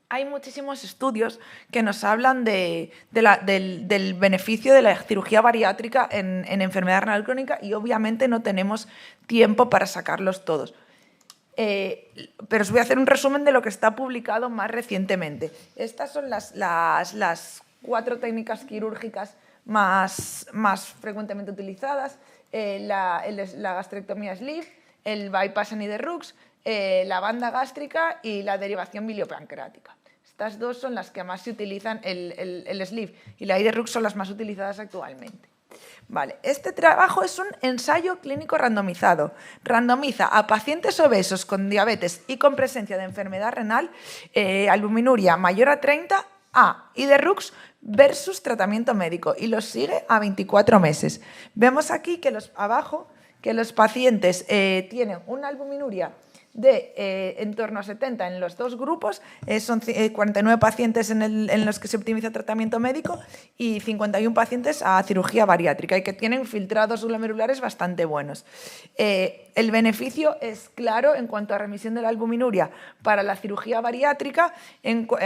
D: Hay muchísimos estudios que nos hablan del beneficio de la cirugía bariátrica en enfermedad renal crónica y obviamente no tenemos tiempo para sacarlos todos. Pero os voy a hacer un resumen de lo que está publicado más recientemente. Estas son las 4 técnicas quirúrgicas más frecuentemente utilizadas: la gastrectomía sleeve, el bypass en Iderrux, la banda gástrica y la derivación biliopancreática. Estas 2 son las que más se utilizan, el sleeve y la Iderrux son las más utilizadas actualmente. Vale, este trabajo es un ensayo clínico randomizado. Randomiza a pacientes obesos con diabetes y con presencia de enfermedad renal, albuminuria mayor a 30, a Iderrux versus tratamiento médico, y los sigue a 24 meses. Vemos aquí que abajo que los pacientes tienen una albuminuria de en torno a 70 en los 2 grupos, son 49 pacientes en los que se optimiza tratamiento médico y 51 pacientes a cirugía bariátrica y que tienen filtrados glomerulares bastante buenos. El beneficio es claro en cuanto a remisión de la albuminuria para la cirugía bariátrica,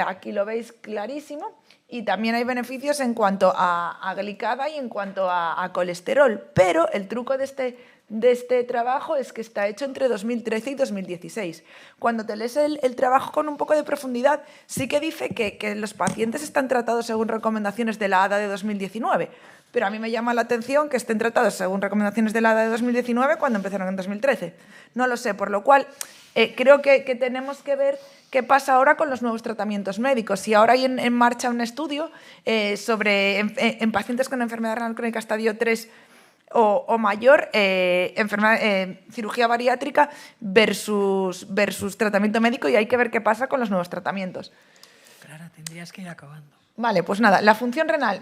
D: aquí lo veis clarísimo, y también hay beneficios en cuanto a glicada y en cuanto a colesterol, pero el truco de este trabajo es que está hecho entre 2013 y 2016. Cuando te lees el trabajo con un poco de profundidad, sí que dice que los pacientes están tratados según recomendaciones de la ADA de 2019, pero a mí me llama la atención que estén tratados según recomendaciones de la ADA de 2019 cuando empezaron en 2013. No lo sé, por lo cual creo que tenemos que ver qué pasa ahora con los nuevos tratamientos médicos. Si ahora hay en marcha un estudio sobre en pacientes con enfermedad renal crónica estadio 3 o mayor, cirugía bariátrica versus tratamiento médico, y hay que ver qué pasa con los nuevos tratamientos.
A: Clara, tendrías que ir acabando.
D: Vale, pues nada, la función renal,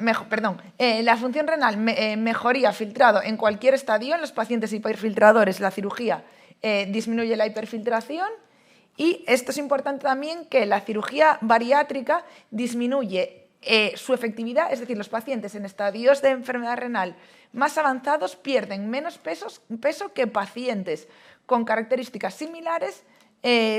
D: mejoría filtrado en cualquier estadio en los pacientes hiperfiltradores. La cirugía disminuye la hiperfiltración y esto es importante también que la cirugía bariátrica disminuye su efectividad, es decir, los pacientes en estadios de enfermedad renal más avanzados pierden menos peso que pacientes con características similares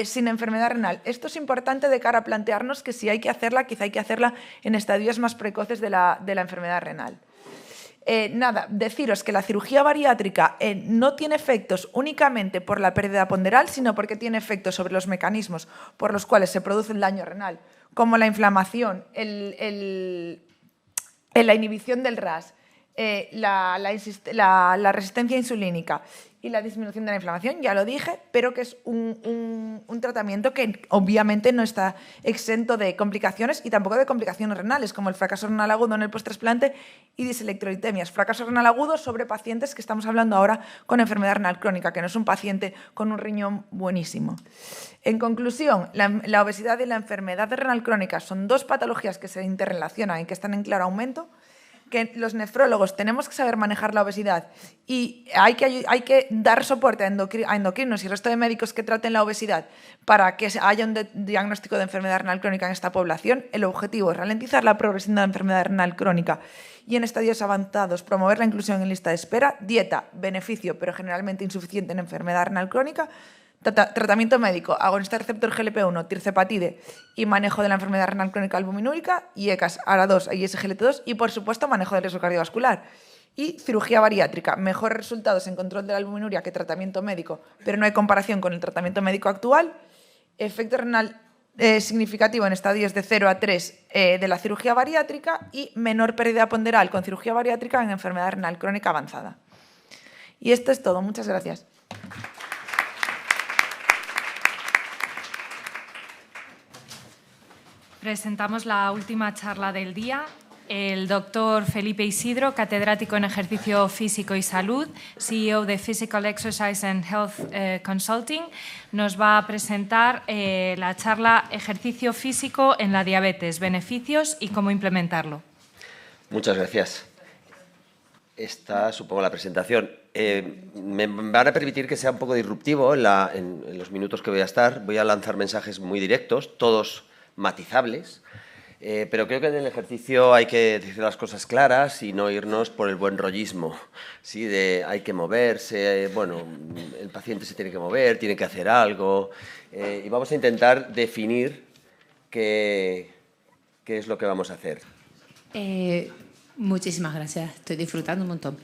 D: sin enfermedad renal. Esto es importante de cara a plantearnos que si hay que hacerla, quizá hay que hacerla en estadios más precoces de la enfermedad renal. Deciros que la cirugía bariátrica no tiene efectos únicamente por la pérdida ponderal, sino porque tiene efectos sobre los mecanismos por los cuales se produce el daño renal, como la inflamación, la inhibición del RAS, la resistencia insulínica y la disminución de la inflamación, ya lo dije, pero que es un tratamiento que obviamente no está exento de complicaciones y tampoco de complicaciones renales, como el fracaso renal agudo en el posttrasplante y diselectrolitemias. Fracaso renal agudo sobre pacientes que estamos hablando ahora con enfermedad renal crónica, que no es un paciente con un riñón buenísimo. En conclusión, la obesidad y la enfermedad renal crónica son dos patologías que se interrelacionan y que están en claro aumento, que los nefrólogos tenemos que saber manejar la obesidad y hay que dar soporte a endocrinos y resto de médicos que traten la obesidad para que haya un diagnóstico de enfermedad renal crónica en esta población. El objetivo es ralentizar la progresión de la enfermedad renal crónica y en estadios avanzados promover la inclusión en lista de espera, dieta, beneficio, pero generalmente insuficiente en enfermedad renal crónica, tratamiento médico, agonista receptor GLP-1, tirzepatide y manejo de la enfermedad renal crónica albuminúrica, IECAS, ARA2 y SGLT2 y, por supuesto, manejo del riesgo cardiovascular. Y cirugía bariátrica, mejores resultados en control de la albuminuria que tratamiento médico, pero no hay comparación con el tratamiento médico actual. Efecto renal significativo en estadios de 0 a 3 de la cirugía bariátrica y menor pérdida ponderal con cirugía bariátrica en enfermedad renal crónica avanzada. Y esto es todo. Muchas gracias.
B: Presentamos la última charla del día. El doctor Felipe Isidro, catedrático en ejercicio físico y salud, CEO de Physical Exercise and Health Consulting, nos va a presentar la charla Ejercicio físico en la diabetes, beneficios y cómo implementarlo.
E: Muchas gracias. Esta, supongo, la presentación. Me van a permitir que sea un poco disruptivo en los minutos que voy a estar. Voy a lanzar mensajes muy directos, todos matizables, pero creo que en el ejercicio hay que decir las cosas claras y no irnos por el buen rollismo, ¿sí? De hay que moverse, bueno, el paciente se tiene que mover, tiene que hacer algo, y vamos a intentar definir qué es lo que vamos a hacer.
F: Muchísimas gracias, estoy disfrutando un montón.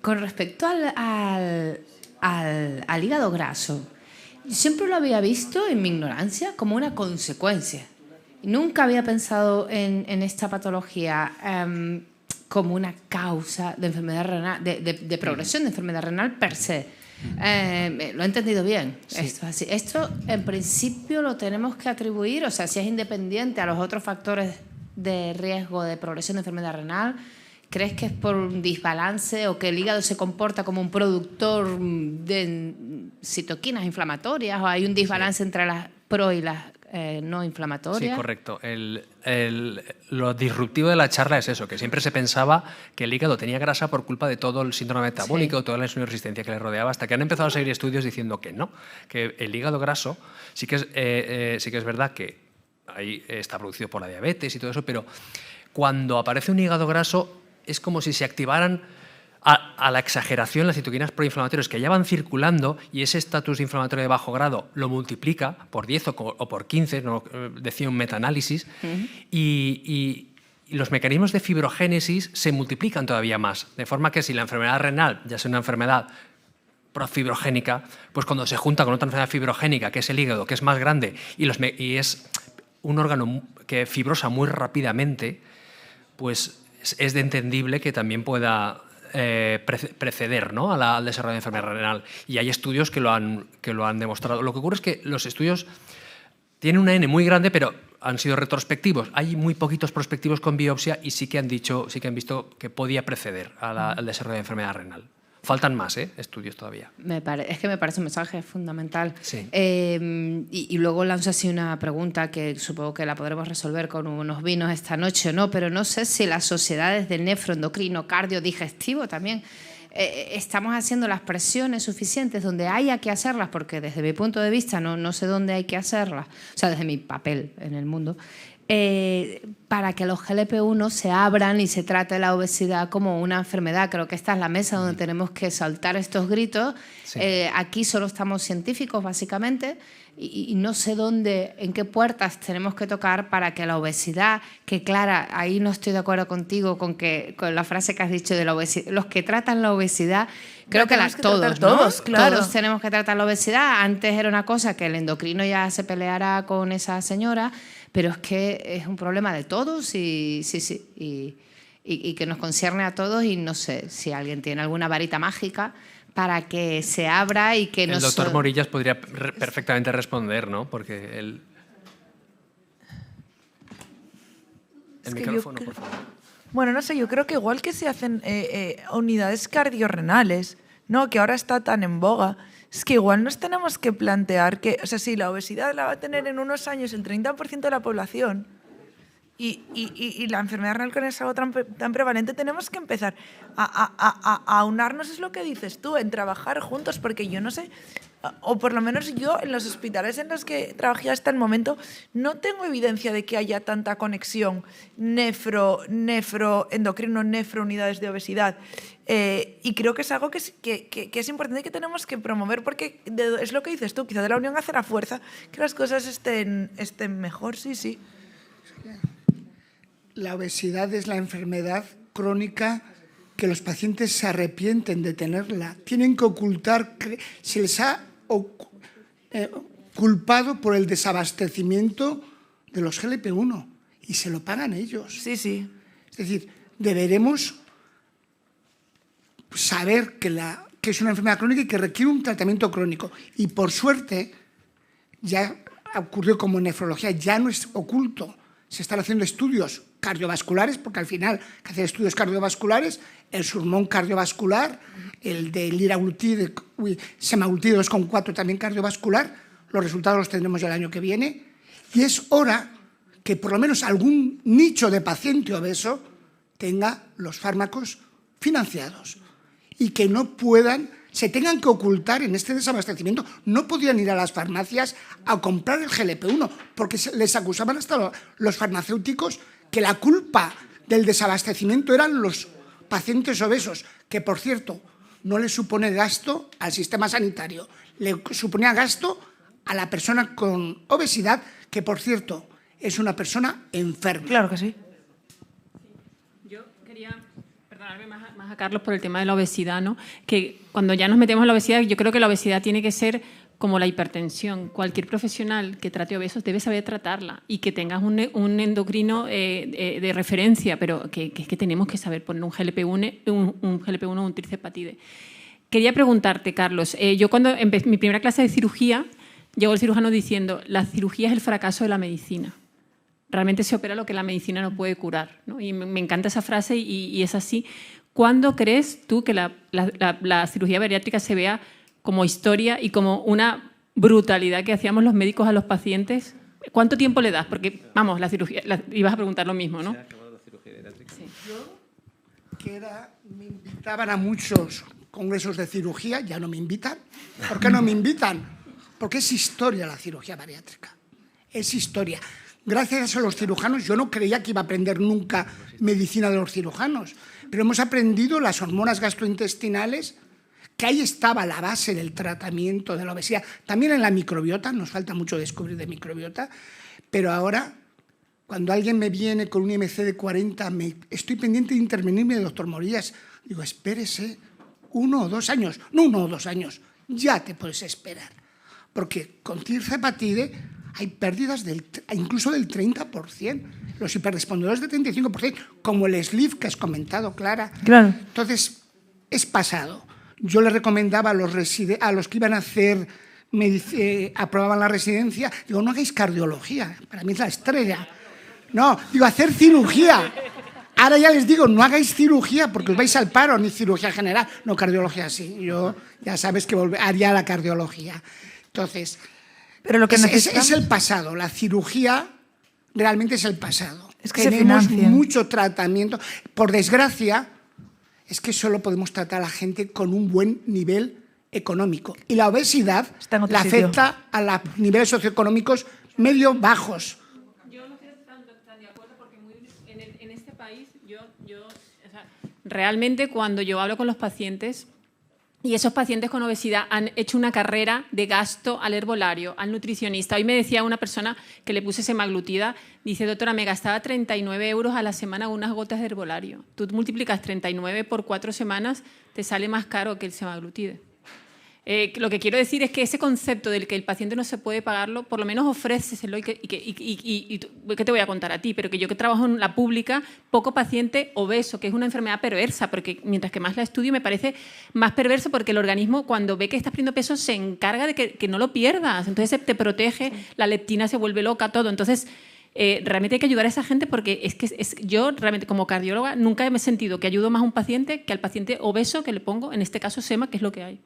F: Con respecto al hígado graso, siempre lo había visto, en mi ignorancia, como una consecuencia. Nunca había pensado en esta patología como una causa de enfermedad renal, de progresión de enfermedad renal per se. Lo he entendido bien. Sí. Esto, en principio, lo tenemos que atribuir, o sea, si es independiente a los otros factores de riesgo de progresión de enfermedad renal. ¿Crees que es por un desbalance o que el hígado se comporta como un productor de citoquinas inflamatorias o hay un desbalance entre las pro y las no inflamatorias?
C: Sí, correcto. Lo disruptivo de la charla es eso, que siempre se pensaba que el hígado tenía grasa por culpa de todo el síndrome metabólico, toda la insulino-resistencia que le rodeaba, hasta que han empezado a salir estudios diciendo que no, que el hígado graso sí que es verdad que ahí está producido por la diabetes y todo eso, pero cuando aparece un hígado graso es como si se activaran a la exageración las citoquinas proinflamatorias que ya van circulando y ese estatus inflamatorio de bajo grado lo multiplica por 10 o por 15, ¿no? Decía un metaanálisis, y los mecanismos de fibrogénesis se multiplican todavía más, de forma que si la enfermedad renal ya es una enfermedad profibrogénica, pues cuando se junta con otra enfermedad fibrogénica, que es el hígado, que es más grande y es un órgano que fibrosa muy rápidamente, pues es de entendible que también pueda preceder, ¿no? al desarrollo de enfermedad renal. Y hay estudios que lo han demostrado. Lo que ocurre es que los estudios tienen una N muy grande, pero han sido retrospectivos. Hay muy poquitos prospectivos con biopsia y sí que han visto que podía preceder al desarrollo de enfermedad renal. faltan más estudios todavía.
F: Es que me parece un mensaje fundamental.
C: Sí.
F: Y luego lanzo así una pregunta que supongo que la podremos resolver con unos vinos esta noche o no, pero no sé si las sociedades de nefroendocrino, cardio-digestivo también estamos haciendo las presiones suficientes donde haya que hacerlas, porque desde mi punto de vista no sé dónde hay que hacerlas, o sea, desde mi papel en el mundo, para que los GLP-1 se abran y se trate la obesidad como una enfermedad. Creo que esta es la mesa donde tenemos que saltar estos gritos. Sí. Aquí solo estamos científicos, básicamente, y no sé en qué puertas tenemos que tocar para que la obesidad, que Clara, ahí no estoy de acuerdo contigo con la frase que has dicho de la obesidad, los que tratan la obesidad, creo que todos, ¿no?
D: Claro.
F: Todos tenemos que tratar la obesidad. Antes era una cosa que el endocrino ya se peleara con esa señora, pero es que es un problema de todos y que nos concierne a todos, y no sé si alguien tiene alguna varita mágica para que se abra y que
C: el doctor Morillas podría perfectamente responder, ¿no? Porque él... El micrófono, por favor.
D: Bueno, no sé, yo creo que igual que se hacen unidades cardiorrenales, ¿no? Que ahora está tan en boga, es que igual nos tenemos que plantear que, o sea, si la obesidad la va a tener en unos años el 30% de la población y la enfermedad renal crónica es algo tan prevalente, tenemos que empezar a unarnos, es lo que dices tú, en trabajar juntos, porque yo no sé, o por lo menos yo en los hospitales en los que trabajé hasta el momento no tengo evidencia de que haya tanta conexión nefroendocrino, nefrounidades de obesidad. Y creo que es algo que es importante y que tenemos que promover, porque es lo que dices tú, quizá de la unión hace la fuerza, que las cosas estén mejor, sí.
G: La obesidad es la enfermedad crónica que los pacientes se arrepienten de tenerla. Tienen que ocultar, se les ha culpado por el desabastecimiento de los GLP-1 y se lo pagan ellos.
D: Sí.
G: Es decir, deberemos saber que es una enfermedad crónica y que requiere un tratamiento crónico. Y por suerte, ya ocurrió como en nefrología, ya no es oculto. Se están haciendo estudios cardiovasculares, porque al final que hacer estudios cardiovasculares, el Surmón cardiovascular, el de liraglutide, semaglutide 2,4 también cardiovascular, los resultados los tendremos ya el año que viene, y es hora que por lo menos algún nicho de paciente obeso tenga los fármacos financiados y que no se tengan que ocultar en este desabastecimiento. No podían ir a las farmacias a comprar el GLP-1 porque les acusaban hasta los farmacéuticos que la culpa del desabastecimiento eran los pacientes obesos, que por cierto no le supone gasto al sistema sanitario, le suponía gasto a la persona con obesidad, que por cierto es una persona enferma.
D: Claro que sí.
H: Yo quería perdonarme más a Carlos por el tema de la obesidad, ¿no? Que cuando ya nos metemos en la obesidad, yo creo que la obesidad tiene que ser como la hipertensión. Cualquier profesional que trate obesos debe saber tratarla y que tengas un endocrino de referencia, pero que es que tenemos que saber poner un GLP-1 o un tirzepatide. Quería preguntarte, Carlos, yo cuando empecé mi primera clase de cirugía, llegó el cirujano diciendo: la cirugía es el fracaso de la medicina. Realmente se opera lo que la medicina no puede curar, ¿no? Y me encanta esa frase y es así. ¿Cuándo crees tú que la cirugía bariátrica se vea como historia y como una brutalidad que hacíamos los médicos a los pacientes? ¿Cuánto tiempo le das? Porque, vamos, la cirugía... ibas a preguntar lo mismo, ¿no?
G: ¿Se ha acabado la cirugía bariátrica? Sí. Yo, me invitaban a muchos congresos de cirugía, ya no me invitan. ¿Por qué no me invitan? Porque es historia la cirugía bariátrica. Es historia. Gracias a los cirujanos, yo no creía que iba a aprender nunca medicina de los cirujanos, pero hemos aprendido las hormonas gastrointestinales, que ahí estaba la base del tratamiento de la obesidad. También en la microbiota, nos falta mucho descubrir de microbiota, pero ahora, cuando alguien me viene con un IMC de 40, estoy pendiente de intervenirme, doctor Morillas. Digo, espérese 1 o 2 años. No 1 o 2 años, ya te puedes esperar. Porque con tirzepatide hay pérdidas incluso del 30%, los hiperrespondedores del 35%, como el SLIF que has comentado, Clara.
D: Claro.
G: Entonces, es pasado. Yo le recomendaba a los que iban a hacer, aprobaban la residencia, digo, no hagáis cardiología, para mí es la estrella. No, digo, hacer cirugía. Ahora ya les digo, no hagáis cirugía porque os vais al paro, ni cirugía general, no cardiología, sí. Yo ya sabes que haría la cardiología. Entonces,
D: Pero lo que
G: es el pasado, la cirugía realmente es el pasado.
D: Es que
G: tenemos mucho tratamiento. Por desgracia, es que solo podemos tratar a la gente con un buen nivel económico. Y la obesidad la afecta a los niveles socioeconómicos medio-bajos.
H: Yo no estoy tan de acuerdo porque en este país, o sea, realmente cuando yo hablo con los pacientes, y esos pacientes con obesidad han hecho una carrera de gasto al herbolario, al nutricionista. Hoy me decía una persona que le puse semaglutida, dice, doctora, me gastaba 39 euros a la semana unas gotas de herbolario. Tú multiplicas 39 por 4 semanas, te sale más caro que el semaglutide. Lo que quiero decir es que ese concepto del que el paciente no se puede pagarlo, por lo menos ofréceselo y ¿qué te voy a contar a ti? Pero que yo que trabajo en la pública, poco paciente obeso, que es una enfermedad perversa, porque mientras que más la estudio me parece más perverso porque el organismo cuando ve que estás perdiendo peso se encarga de que no lo pierdas, entonces te protege, la leptina se vuelve loca, todo. Entonces, realmente hay que ayudar a esa gente porque yo realmente como cardióloga nunca me he sentido que ayudo más a un paciente que al paciente obeso que le pongo, en este caso SEMA, que es lo que hay.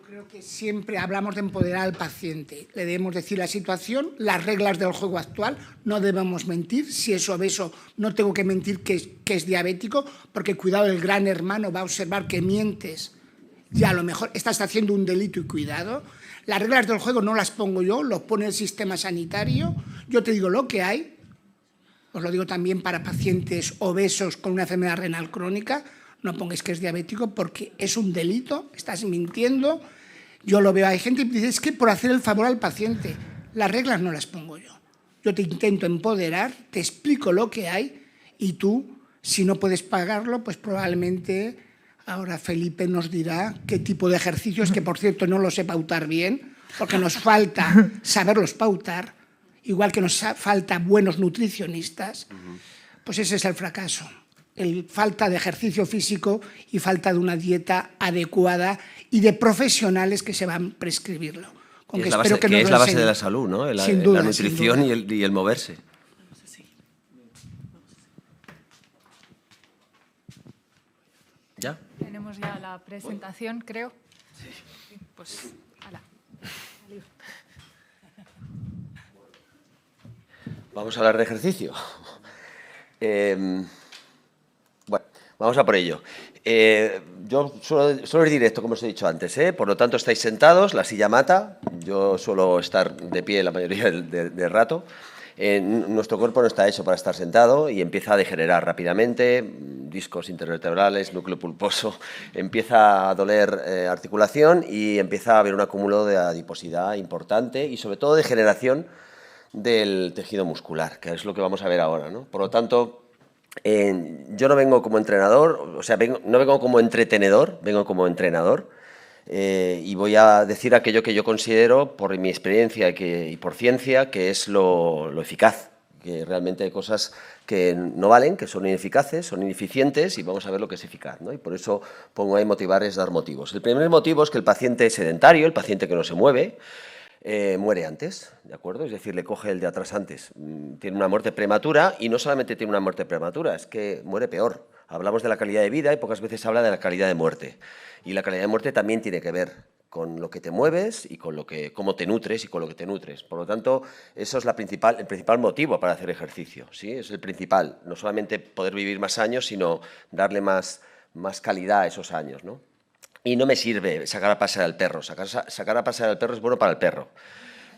G: Creo que siempre hablamos de empoderar al paciente. Le debemos decir la situación, las reglas del juego actual, no debemos mentir. Si es obeso, no tengo que mentir que es diabético, porque cuidado, el gran hermano va a observar que mientes y a lo mejor estás haciendo un delito y cuidado. Las reglas del juego no las pongo yo, lo pone el sistema sanitario. Yo te digo lo que hay. Os lo digo también para pacientes obesos con una enfermedad renal crónica. No pongáis que es diabético porque es un delito, estás mintiendo. Yo lo veo, hay gente que dice, es que por hacer el favor al paciente, las reglas no las pongo yo. Yo te intento empoderar, te explico lo que hay y tú, si no puedes pagarlo, pues probablemente ahora Felipe nos dirá qué tipo de ejercicios, que por cierto no lo sé pautar bien, porque nos falta saberlos pautar, igual que nos falta buenos nutricionistas, pues ese es el fracaso. Falta de ejercicio físico y falta de una dieta adecuada y de profesionales que sepan prescribirlo.
E: Que es la base de la salud, ¿no? La nutrición y el moverse. ¿Ya?
B: Tenemos ya la presentación, creo. Sí. Pues, hala.
E: Vamos a hablar de ejercicio. Bueno, vamos a por ello. Yo suelo ir directo, como os he dicho antes, por lo tanto estáis sentados, la silla mata, yo suelo estar de pie la mayoría del rato. Nuestro cuerpo no está hecho para estar sentado y empieza a degenerar rápidamente, discos intervertebrales, núcleo pulposo, empieza a doler articulación y empieza a haber un acúmulo de adiposidad importante y sobre todo degeneración del tejido muscular, que es lo que vamos a ver ahora, ¿no? Por lo tanto, yo no vengo como entrenador, o sea, no vengo como entretenedor, vengo como entrenador y voy a decir aquello que yo considero, por mi experiencia y por ciencia, que es lo eficaz, que realmente hay cosas que no valen, que son ineficaces, son ineficientes y vamos a ver lo que es eficaz, ¿no? Y por eso pongo ahí motivar es dar motivos. El primer motivo es que el paciente sedentario, el paciente que no se mueve, muere antes, ¿de acuerdo? Es decir, le coge el de atrás antes. Tiene una muerte prematura y no solamente tiene una muerte prematura, es que muere peor. Hablamos de la calidad de vida y pocas veces se habla de la calidad de muerte. Y la calidad de muerte también tiene que ver con lo que te mueves y con cómo te nutres y con lo que te nutres. Por lo tanto, eso es el principal motivo para hacer ejercicio, ¿sí? Es el principal, no solamente poder vivir más años, sino darle más calidad a esos años, ¿no? Y no me sirve sacar a pasear al perro. Sacar a pasear al perro es bueno para el perro,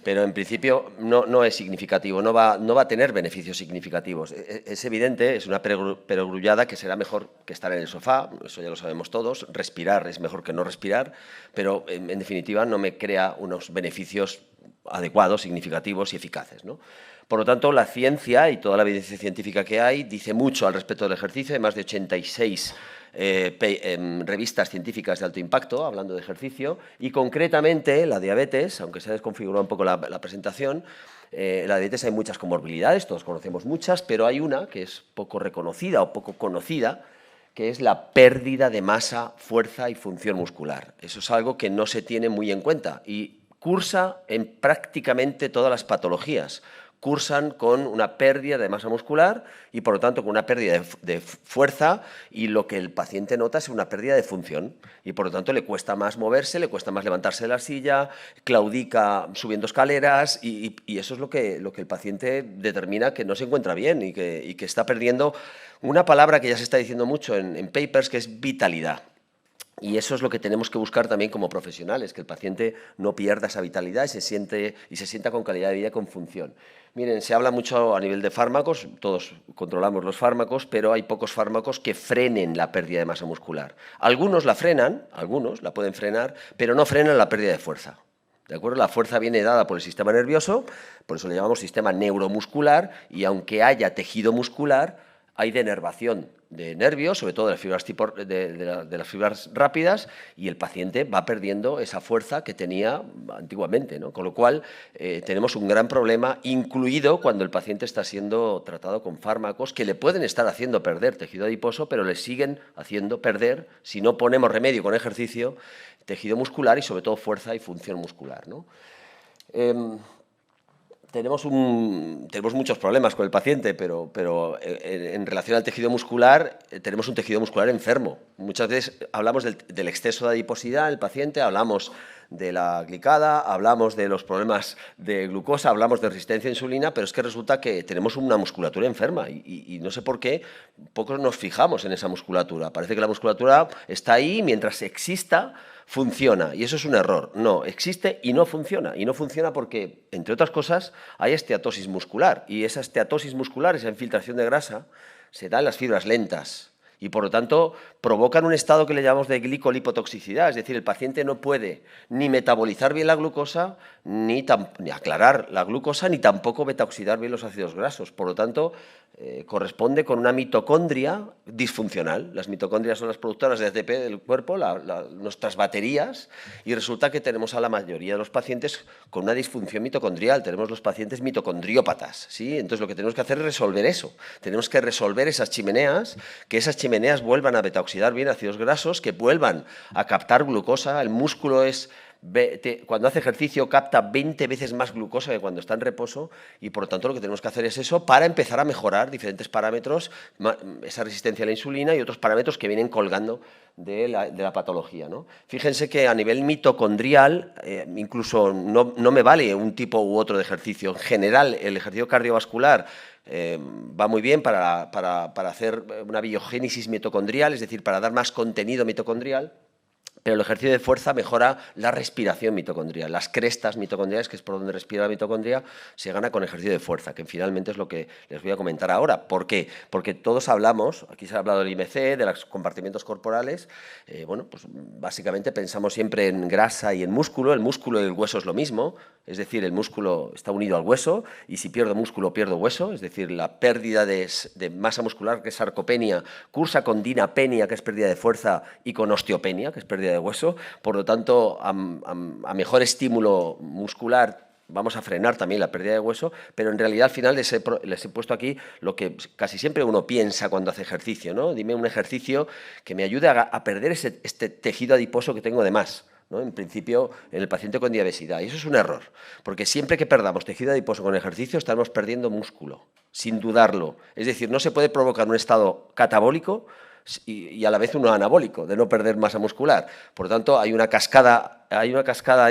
E: pero en principio no es significativo, no va a tener beneficios significativos. Es evidente, es una perogrullada que será mejor que estar en el sofá, eso ya lo sabemos todos, respirar es mejor que no respirar, pero en definitiva no me crea unos beneficios adecuados, significativos y eficaces, ¿no? Por lo tanto, la ciencia y toda la evidencia científica que hay dice mucho al respecto del ejercicio, hay más de 86 revistas científicas de alto impacto hablando de ejercicio y concretamente la diabetes, aunque se ha desconfigurado un poco la presentación, la diabetes hay muchas comorbilidades, todos conocemos muchas, pero hay una que es poco reconocida o poco conocida, que es la pérdida de masa, fuerza y función muscular. Eso es algo que no se tiene muy en cuenta y cursa en prácticamente todas las patologías, cursan con una pérdida de masa muscular y, por lo tanto, con una pérdida de fuerza, y lo que el paciente nota es una pérdida de función y, por lo tanto, le cuesta más moverse, le cuesta más levantarse de la silla, claudica subiendo escaleras y eso es lo que el paciente determina que no se encuentra bien y que está perdiendo una palabra que ya se está diciendo mucho en papers, que es vitalidad. Y eso es lo que tenemos que buscar también como profesionales, que el paciente no pierda esa vitalidad y se sienta con calidad de vida y con función. Miren, se habla mucho a nivel de fármacos, todos controlamos los fármacos, pero hay pocos fármacos que frenen la pérdida de masa muscular. Algunos la frenan, algunos la pueden frenar, pero no frenan la pérdida de fuerza. ¿De acuerdo? La fuerza viene dada por el sistema nervioso, por eso le llamamos sistema neuromuscular, y aunque haya tejido muscular, hay denervación de nervios, sobre todo de las fibras, de las fibras rápidas, y el paciente va perdiendo esa fuerza que tenía antiguamente, ¿no? Con lo cual tenemos un gran problema, incluido cuando el paciente está siendo tratado con fármacos que le pueden estar haciendo perder tejido adiposo, pero le siguen haciendo perder, si no ponemos remedio con ejercicio, tejido muscular y sobre todo fuerza y función muscular, ¿no? Tenemos muchos problemas con el paciente, pero en relación al tejido muscular, tenemos un tejido muscular enfermo. Muchas veces hablamos del exceso de adiposidad en el paciente, hablamos de la glicada, hablamos de los problemas de glucosa, hablamos de resistencia a insulina, pero es que resulta que tenemos una musculatura enferma y no sé por qué pocos nos fijamos en esa musculatura. Parece que la musculatura está ahí, mientras exista, funciona, y eso es un error. No, existe y no funciona porque, entre otras cosas, hay esteatosis muscular, y esa esteatosis muscular, esa infiltración de grasa, se da en las fibras lentas, y por lo tanto provocan un estado que le llamamos de glicolipotoxicidad, es decir, el paciente no puede ni metabolizar bien la glucosa, ni aclarar la glucosa, ni tampoco beta-oxidar bien los ácidos grasos. Por lo tanto, corresponde con una mitocondria disfuncional. Las mitocondrias son las productoras de ATP del cuerpo, nuestras baterías, y resulta que tenemos a la mayoría de los pacientes con una disfunción mitocondrial, tenemos los pacientes mitocondriópatas, ¿sí? Entonces lo que tenemos que hacer es resolver eso, tenemos que resolver esas chimeneas, que esas chimeneas vuelvan a beta-oxidar bien ácidos grasos, que vuelvan a captar glucosa. El músculo cuando hace ejercicio capta 20 veces más glucosa que cuando está en reposo, y por lo tanto lo que tenemos que hacer es eso para empezar a mejorar diferentes parámetros, esa resistencia a la insulina y otros parámetros que vienen colgando de la patología, ¿no? Fíjense que a nivel mitocondrial incluso no me vale un tipo u otro de ejercicio. En general, el ejercicio cardiovascular va muy bien para hacer una biogénesis mitocondrial, es decir, para dar más contenido mitocondrial. Pero el ejercicio de fuerza mejora la respiración mitocondrial. Las crestas mitocondriales, que es por donde respira la mitocondria, se gana con ejercicio de fuerza, que finalmente es lo que les voy a comentar ahora. ¿Por qué? Porque todos hablamos, aquí se ha hablado del IMC, de los compartimentos corporales, bueno, pues básicamente pensamos siempre en grasa y en músculo. El músculo y el hueso es lo mismo, es decir, el músculo está unido al hueso, y si pierdo músculo, pierdo hueso, es decir, la pérdida de masa muscular, que es sarcopenia, cursa con dinapenia, que es pérdida de fuerza, y con osteopenia, que es pérdida de hueso. Por lo tanto, a mejor estímulo muscular vamos a frenar también la pérdida de hueso, pero en realidad al final les he puesto aquí lo que casi siempre uno piensa cuando hace ejercicio, ¿no? Dime un ejercicio que me ayude a perder este tejido adiposo que tengo de más, ¿no? En principio, en el paciente con diabesidad. Y eso es un error, porque siempre que perdamos tejido adiposo con ejercicio, estamos perdiendo músculo, sin dudarlo. Es decir, no se puede provocar un estado catabólico y a la vez uno anabólico, de no perder masa muscular. Por lo tanto, hay una cascada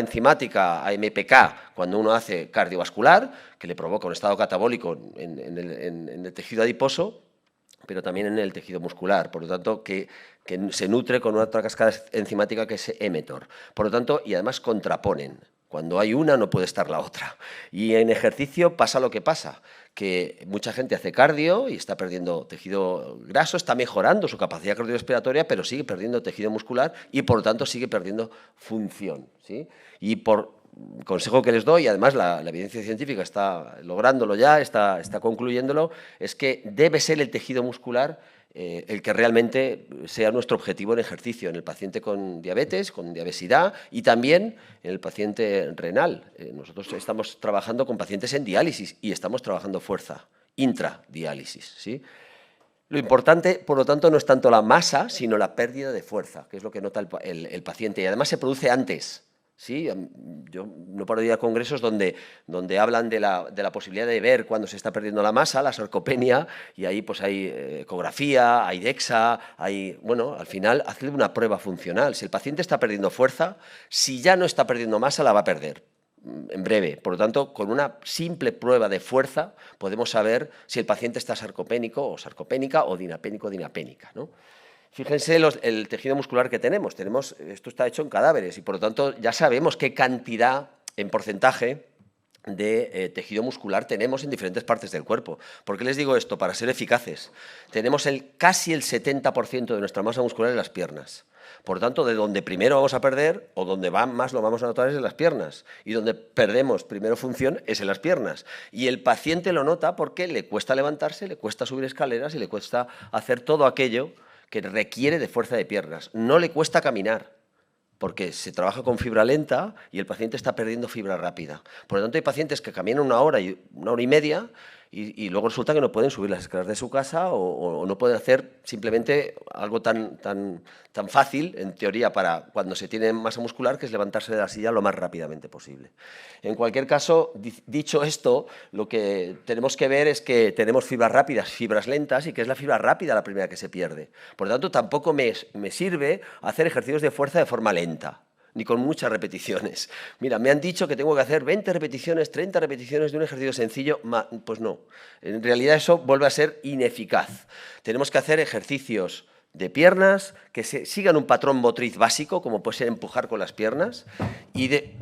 E: enzimática, AMPK, cuando uno hace cardiovascular, que le provoca un estado catabólico en el tejido adiposo, pero también en el tejido muscular. Por lo tanto, que se nutre con otra cascada enzimática que es mTOR. Por lo tanto, y además contraponen. Cuando hay una, no puede estar la otra. Y en ejercicio pasa lo que pasa, que mucha gente hace cardio y está perdiendo tejido graso, está mejorando su capacidad cardiorrespiratoria, pero sigue perdiendo tejido muscular y, por lo tanto, sigue perdiendo función, ¿sí? Y por consejo que les doy, y además la evidencia científica está lográndolo ya, está concluyéndolo, es que debe ser el tejido muscular el que realmente sea nuestro objetivo en ejercicio, en el paciente con diabetes, con diabesidad, y también en el paciente renal. Nosotros estamos trabajando con pacientes en diálisis y estamos trabajando fuerza, intradiálisis, ¿sí? Lo importante, por lo tanto, no es tanto la masa, sino la pérdida de fuerza, que es lo que nota el paciente, y además se produce antes. Sí, yo no paro de ir a congresos donde hablan de la posibilidad de ver cuándo se está perdiendo la masa, la sarcopenia, y ahí pues hay ecografía, hay DEXA, bueno, al final hazle una prueba funcional. Si el paciente está perdiendo fuerza, si ya no está perdiendo masa, la va a perder en breve. Por lo tanto, con una simple prueba de fuerza podemos saber si el paciente está sarcopénico o sarcopénica o dinapénico o dinapénica, ¿no? Fíjense el tejido muscular que tenemos. Esto está hecho en cadáveres y, por lo tanto, ya sabemos qué cantidad en porcentaje de tejido muscular tenemos en diferentes partes del cuerpo. ¿Por qué les digo esto? Para ser eficaces. Tenemos casi el 70% de nuestra masa muscular en las piernas. Por lo tanto, de donde primero vamos a perder o donde más lo vamos a notar es en las piernas. Y donde perdemos primero función es en las piernas. Y el paciente lo nota porque le cuesta levantarse, le cuesta subir escaleras y le cuesta hacer todo aquello que requiere de fuerza de piernas. No le cuesta caminar, porque se trabaja con fibra lenta y el paciente está perdiendo fibra rápida. Por lo tanto, hay pacientes que caminan una hora y media y luego resulta que no pueden subir las escaleras de su casa o no pueden hacer simplemente algo tan fácil, en teoría, para cuando se tiene masa muscular, que es levantarse de la silla lo más rápidamente posible. En cualquier caso, dicho esto, lo que tenemos que ver es que tenemos fibras rápidas, fibras lentas, y que es la fibra rápida la primera que se pierde. Por lo tanto, tampoco me sirve hacer ejercicios de fuerza de forma lenta, ni con muchas repeticiones. Mira, me han dicho que tengo que hacer 20 repeticiones, 30 repeticiones de un ejercicio sencillo. Pues no, en realidad eso vuelve a ser ineficaz. Tenemos que hacer ejercicios de piernas que sigan un patrón motriz básico, como puede ser empujar con las piernas, y de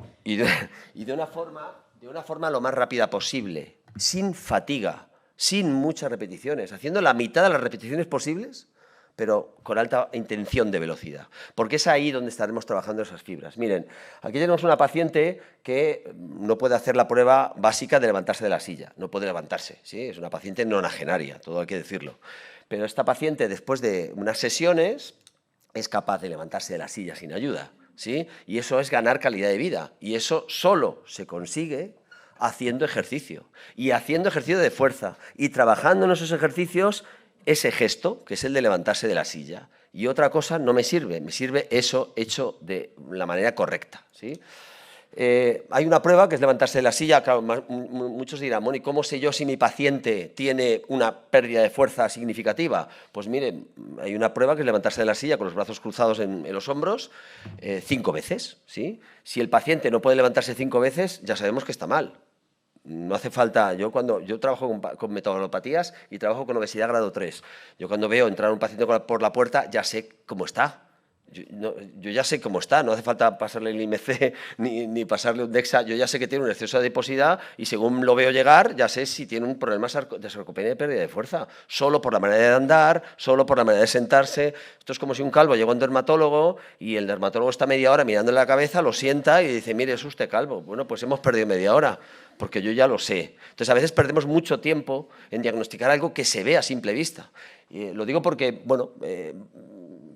E: una forma lo más rápida posible, sin fatiga, sin muchas repeticiones, haciendo la mitad de las repeticiones posibles, pero con alta intención de velocidad, porque es ahí donde estaremos trabajando esas fibras. Miren, aquí tenemos una paciente que no puede hacer la prueba básica de levantarse de la silla, no puede levantarse, ¿sí? Es una paciente nonagenaria, todo hay que decirlo. Pero esta paciente, después de unas sesiones, es capaz de levantarse de la silla sin ayuda, ¿sí? Y eso es ganar calidad de vida, y eso solo se consigue haciendo ejercicio, y haciendo ejercicio de fuerza, y trabajando en esos ejercicios ese gesto, que es el de levantarse de la silla. Y otra cosa no me sirve eso hecho de la manera correcta, ¿sí? Hay una prueba que es levantarse de la silla. Claro, muchos dirán, bueno, ¿y cómo sé yo si mi paciente tiene una pérdida de fuerza significativa? Pues miren, hay una prueba que es levantarse de la silla con los brazos cruzados en los hombros 5 veces, ¿sí? Si el paciente no puede levantarse 5 veces, ya sabemos que está mal. No hace falta, yo trabajo con metabolopatías y trabajo con obesidad grado 3. Yo cuando veo entrar un paciente por la puerta ya sé cómo está. Yo ya sé cómo está, no hace falta pasarle el IMC ni pasarle un DEXA. Yo ya sé que tiene un exceso de adiposidad y según lo veo llegar ya sé si tiene un problema de sarcopenia y pérdida de fuerza. Solo por la manera de andar, solo por la manera de sentarse. Esto es como si un calvo llega a un dermatólogo y el dermatólogo está media hora mirándole la cabeza, lo sienta y dice, mire, es usted calvo. Bueno, pues hemos perdido media hora, porque yo ya lo sé. Entonces, a veces perdemos mucho tiempo en diagnosticar algo que se ve a simple vista. Y lo digo porque, bueno,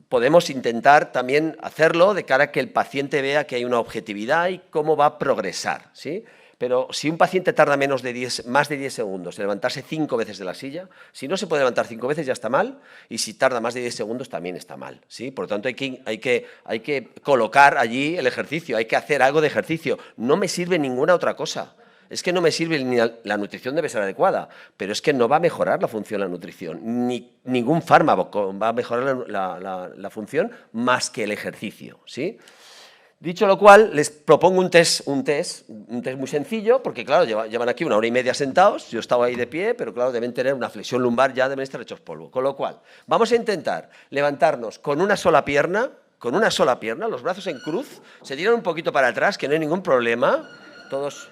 E: podemos intentar también hacerlo de cara a que el paciente vea que hay una objetividad y cómo va a progresar, ¿sí? Pero si un paciente tarda más de 10 segundos en levantarse 5 veces de la silla, si no se puede levantar 5 veces ya está mal, y si tarda más de 10 segundos también está mal, ¿sí? Por lo tanto, hay que colocar allí el ejercicio, hay que hacer algo de ejercicio. No me sirve ninguna otra cosa. Es que no me sirve ni la nutrición, debe ser adecuada, pero es que no va a mejorar la función de la nutrición, ni ningún fármaco va a mejorar la función más que el ejercicio, ¿sí? Dicho lo cual, les propongo un test muy sencillo, porque claro, llevan aquí 1 hora y media sentados, yo estaba ahí de pie, pero claro, deben tener una flexión lumbar, ya deben estar hechos polvo. Con lo cual, vamos a intentar levantarnos con una sola pierna, los brazos en cruz, se tiran un poquito para atrás, que no hay ningún problema, todos...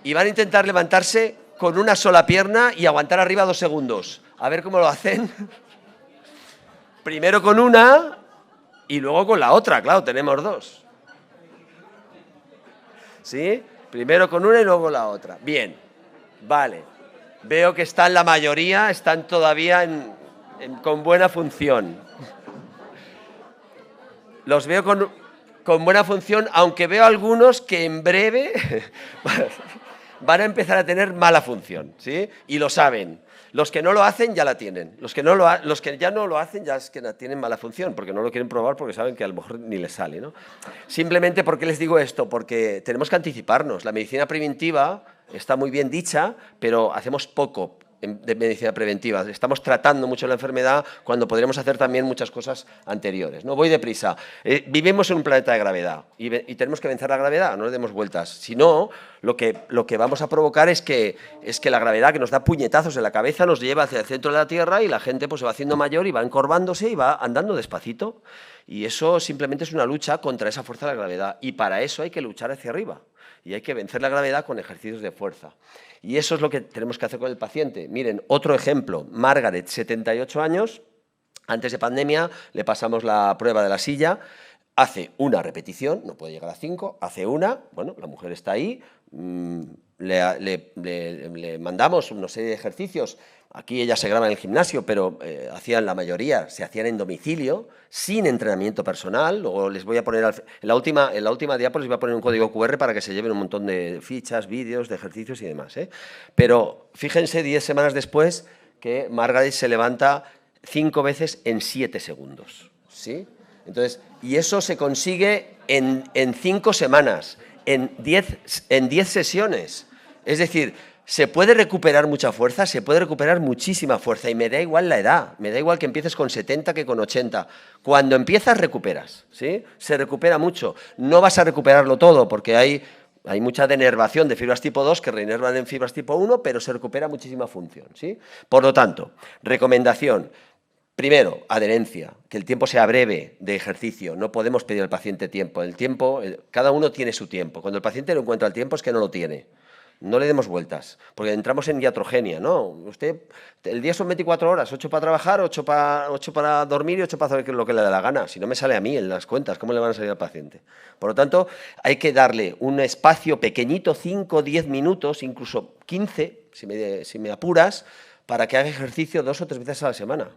E: Y van a intentar levantarse con una sola pierna y aguantar arriba 2 segundos. A ver cómo lo hacen. Primero con una y luego con la otra, claro, tenemos 2. ¿Sí? Primero con una y luego con la otra. Bien, vale. Veo que están la mayoría, están todavía con buena función. Los veo con buena función, aunque veo algunos que en breve van a empezar a tener mala función, ¿sí? Y lo saben. Los que no lo hacen ya la tienen. Los que ya no lo hacen ya es que tienen mala función, porque no lo quieren probar porque saben que a lo mejor ni les sale, ¿no? Simplemente, ¿por qué les digo esto? Porque tenemos que anticiparnos. La medicina preventiva está muy bien dicha, pero hacemos poco de medicina preventiva. Estamos tratando mucho la enfermedad cuando podríamos hacer también muchas cosas anteriores, ¿no? Voy deprisa. Vivimos en un planeta de gravedad y tenemos que vencer la gravedad, no le demos vueltas. Si no, lo que vamos a provocar es que la gravedad, que nos da puñetazos en la cabeza, nos lleva hacia el centro de la Tierra y la gente pues, se va haciendo mayor y va encorvándose y va andando despacito. Y eso simplemente es una lucha contra esa fuerza de la gravedad. Y para eso hay que luchar hacia arriba. Y hay que vencer la gravedad con ejercicios de fuerza. Y eso es lo que tenemos que hacer con el paciente. Miren, otro ejemplo, Margaret, 78 años, antes de pandemia le pasamos la prueba de la silla, hace una repetición, no puede llegar a 5, hace una, bueno, la mujer está ahí, le mandamos una serie de ejercicios. Aquí ella se graba en el gimnasio, pero hacían la mayoría, se hacían en domicilio, sin entrenamiento personal. Luego les voy a poner, en la última diapo les voy a poner un código QR para que se lleven un montón de fichas, vídeos, de ejercicios y demás, ¿eh? Pero fíjense 10 semanas después que Margaret se levanta 5 veces en 7 segundos, ¿sí? Entonces, y eso se consigue en 5 semanas, en 10 sesiones. Es decir, se puede recuperar mucha fuerza, se puede recuperar muchísima fuerza y me da igual la edad, me da igual que empieces con 70 que con 80. Cuando empiezas recuperas, ¿sí? Se recupera mucho. No vas a recuperarlo todo porque hay mucha denervación de fibras tipo 2 que reinervan en fibras tipo 1, pero se recupera muchísima función, ¿sí? Por lo tanto, recomendación. Primero, adherencia, que el tiempo sea breve de ejercicio. No podemos pedir al paciente tiempo. Cada uno tiene su tiempo. Cuando el paciente no encuentra el tiempo es que no lo tiene. No le demos vueltas, porque entramos en iatrogenia, ¿no? El día son 24 horas, 8 para trabajar, 8 para dormir y 8 para hacer lo que le da la gana. Si no me sale a mí en las cuentas, ¿cómo le van a salir al paciente? Por lo tanto, hay que darle un espacio pequeñito, 5, 10 minutos, incluso 15, si me apuras, para que haga ejercicio 2 o 3 veces a la semana.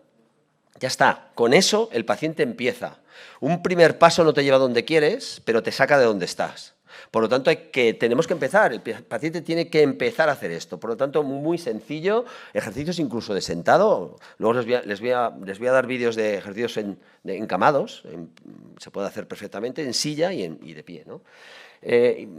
E: Ya está, con eso el paciente empieza. Un primer paso no te lleva donde quieres, pero te saca de donde estás. Por lo tanto, tenemos que empezar, el paciente tiene que empezar a hacer esto. Por lo tanto, muy sencillo, ejercicios incluso de sentado. Luego les voy a dar vídeos de ejercicios encamados, se puede hacer perfectamente en silla y de pie, ¿no?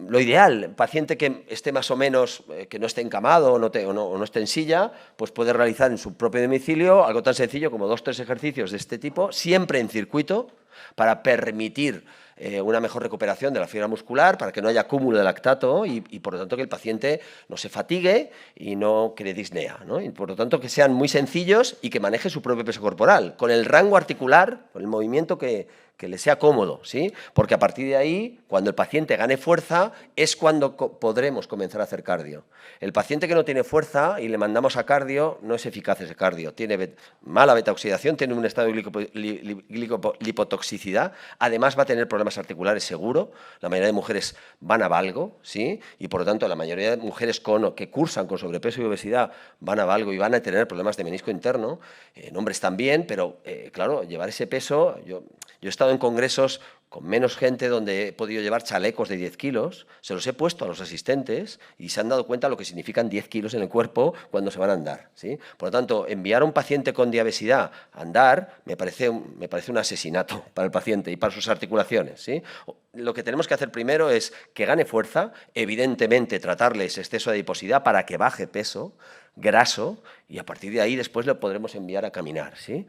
E: Lo ideal, paciente que esté más o menos, que no esté encamado o no esté en silla, pues puede realizar en su propio domicilio algo tan sencillo como 2 o 3 ejercicios de este tipo, siempre en circuito, para permitir una mejor recuperación de la fibra muscular, para que no haya cúmulo de lactato y por lo tanto que el paciente no se fatigue y no cree disnea, ¿no? Y por lo tanto que sean muy sencillos y que maneje su propio peso corporal, con el rango articular, con el movimiento que le sea cómodo, ¿sí? Porque a partir de ahí, cuando el paciente gane fuerza, es cuando podremos comenzar a hacer cardio. El paciente que no tiene fuerza y le mandamos a cardio, no es eficaz ese cardio. Tiene mala beta-oxidación, tiene un estado de lipotoxicidad, además va a tener problemas articulares seguro. La mayoría de mujeres van a valgo, ¿sí? Y por lo tanto, la mayoría de mujeres que cursan con sobrepeso y obesidad van a valgo y van a tener problemas de menisco interno. En hombres también, pero claro, llevar ese peso, yo he estado en congresos con menos gente donde he podido llevar chalecos de 10 kilos, se los he puesto a los asistentes y se han dado cuenta de lo que significan 10 kilos en el cuerpo cuando se van a andar, ¿sí? Por lo tanto, enviar a un paciente con diabesidad a andar me parece un asesinato para el paciente y para sus articulaciones, ¿sí? Lo que tenemos que hacer primero es que gane fuerza, evidentemente tratarle ese exceso de adiposidad para que baje peso graso y a partir de ahí después le podremos enviar a caminar, ¿sí?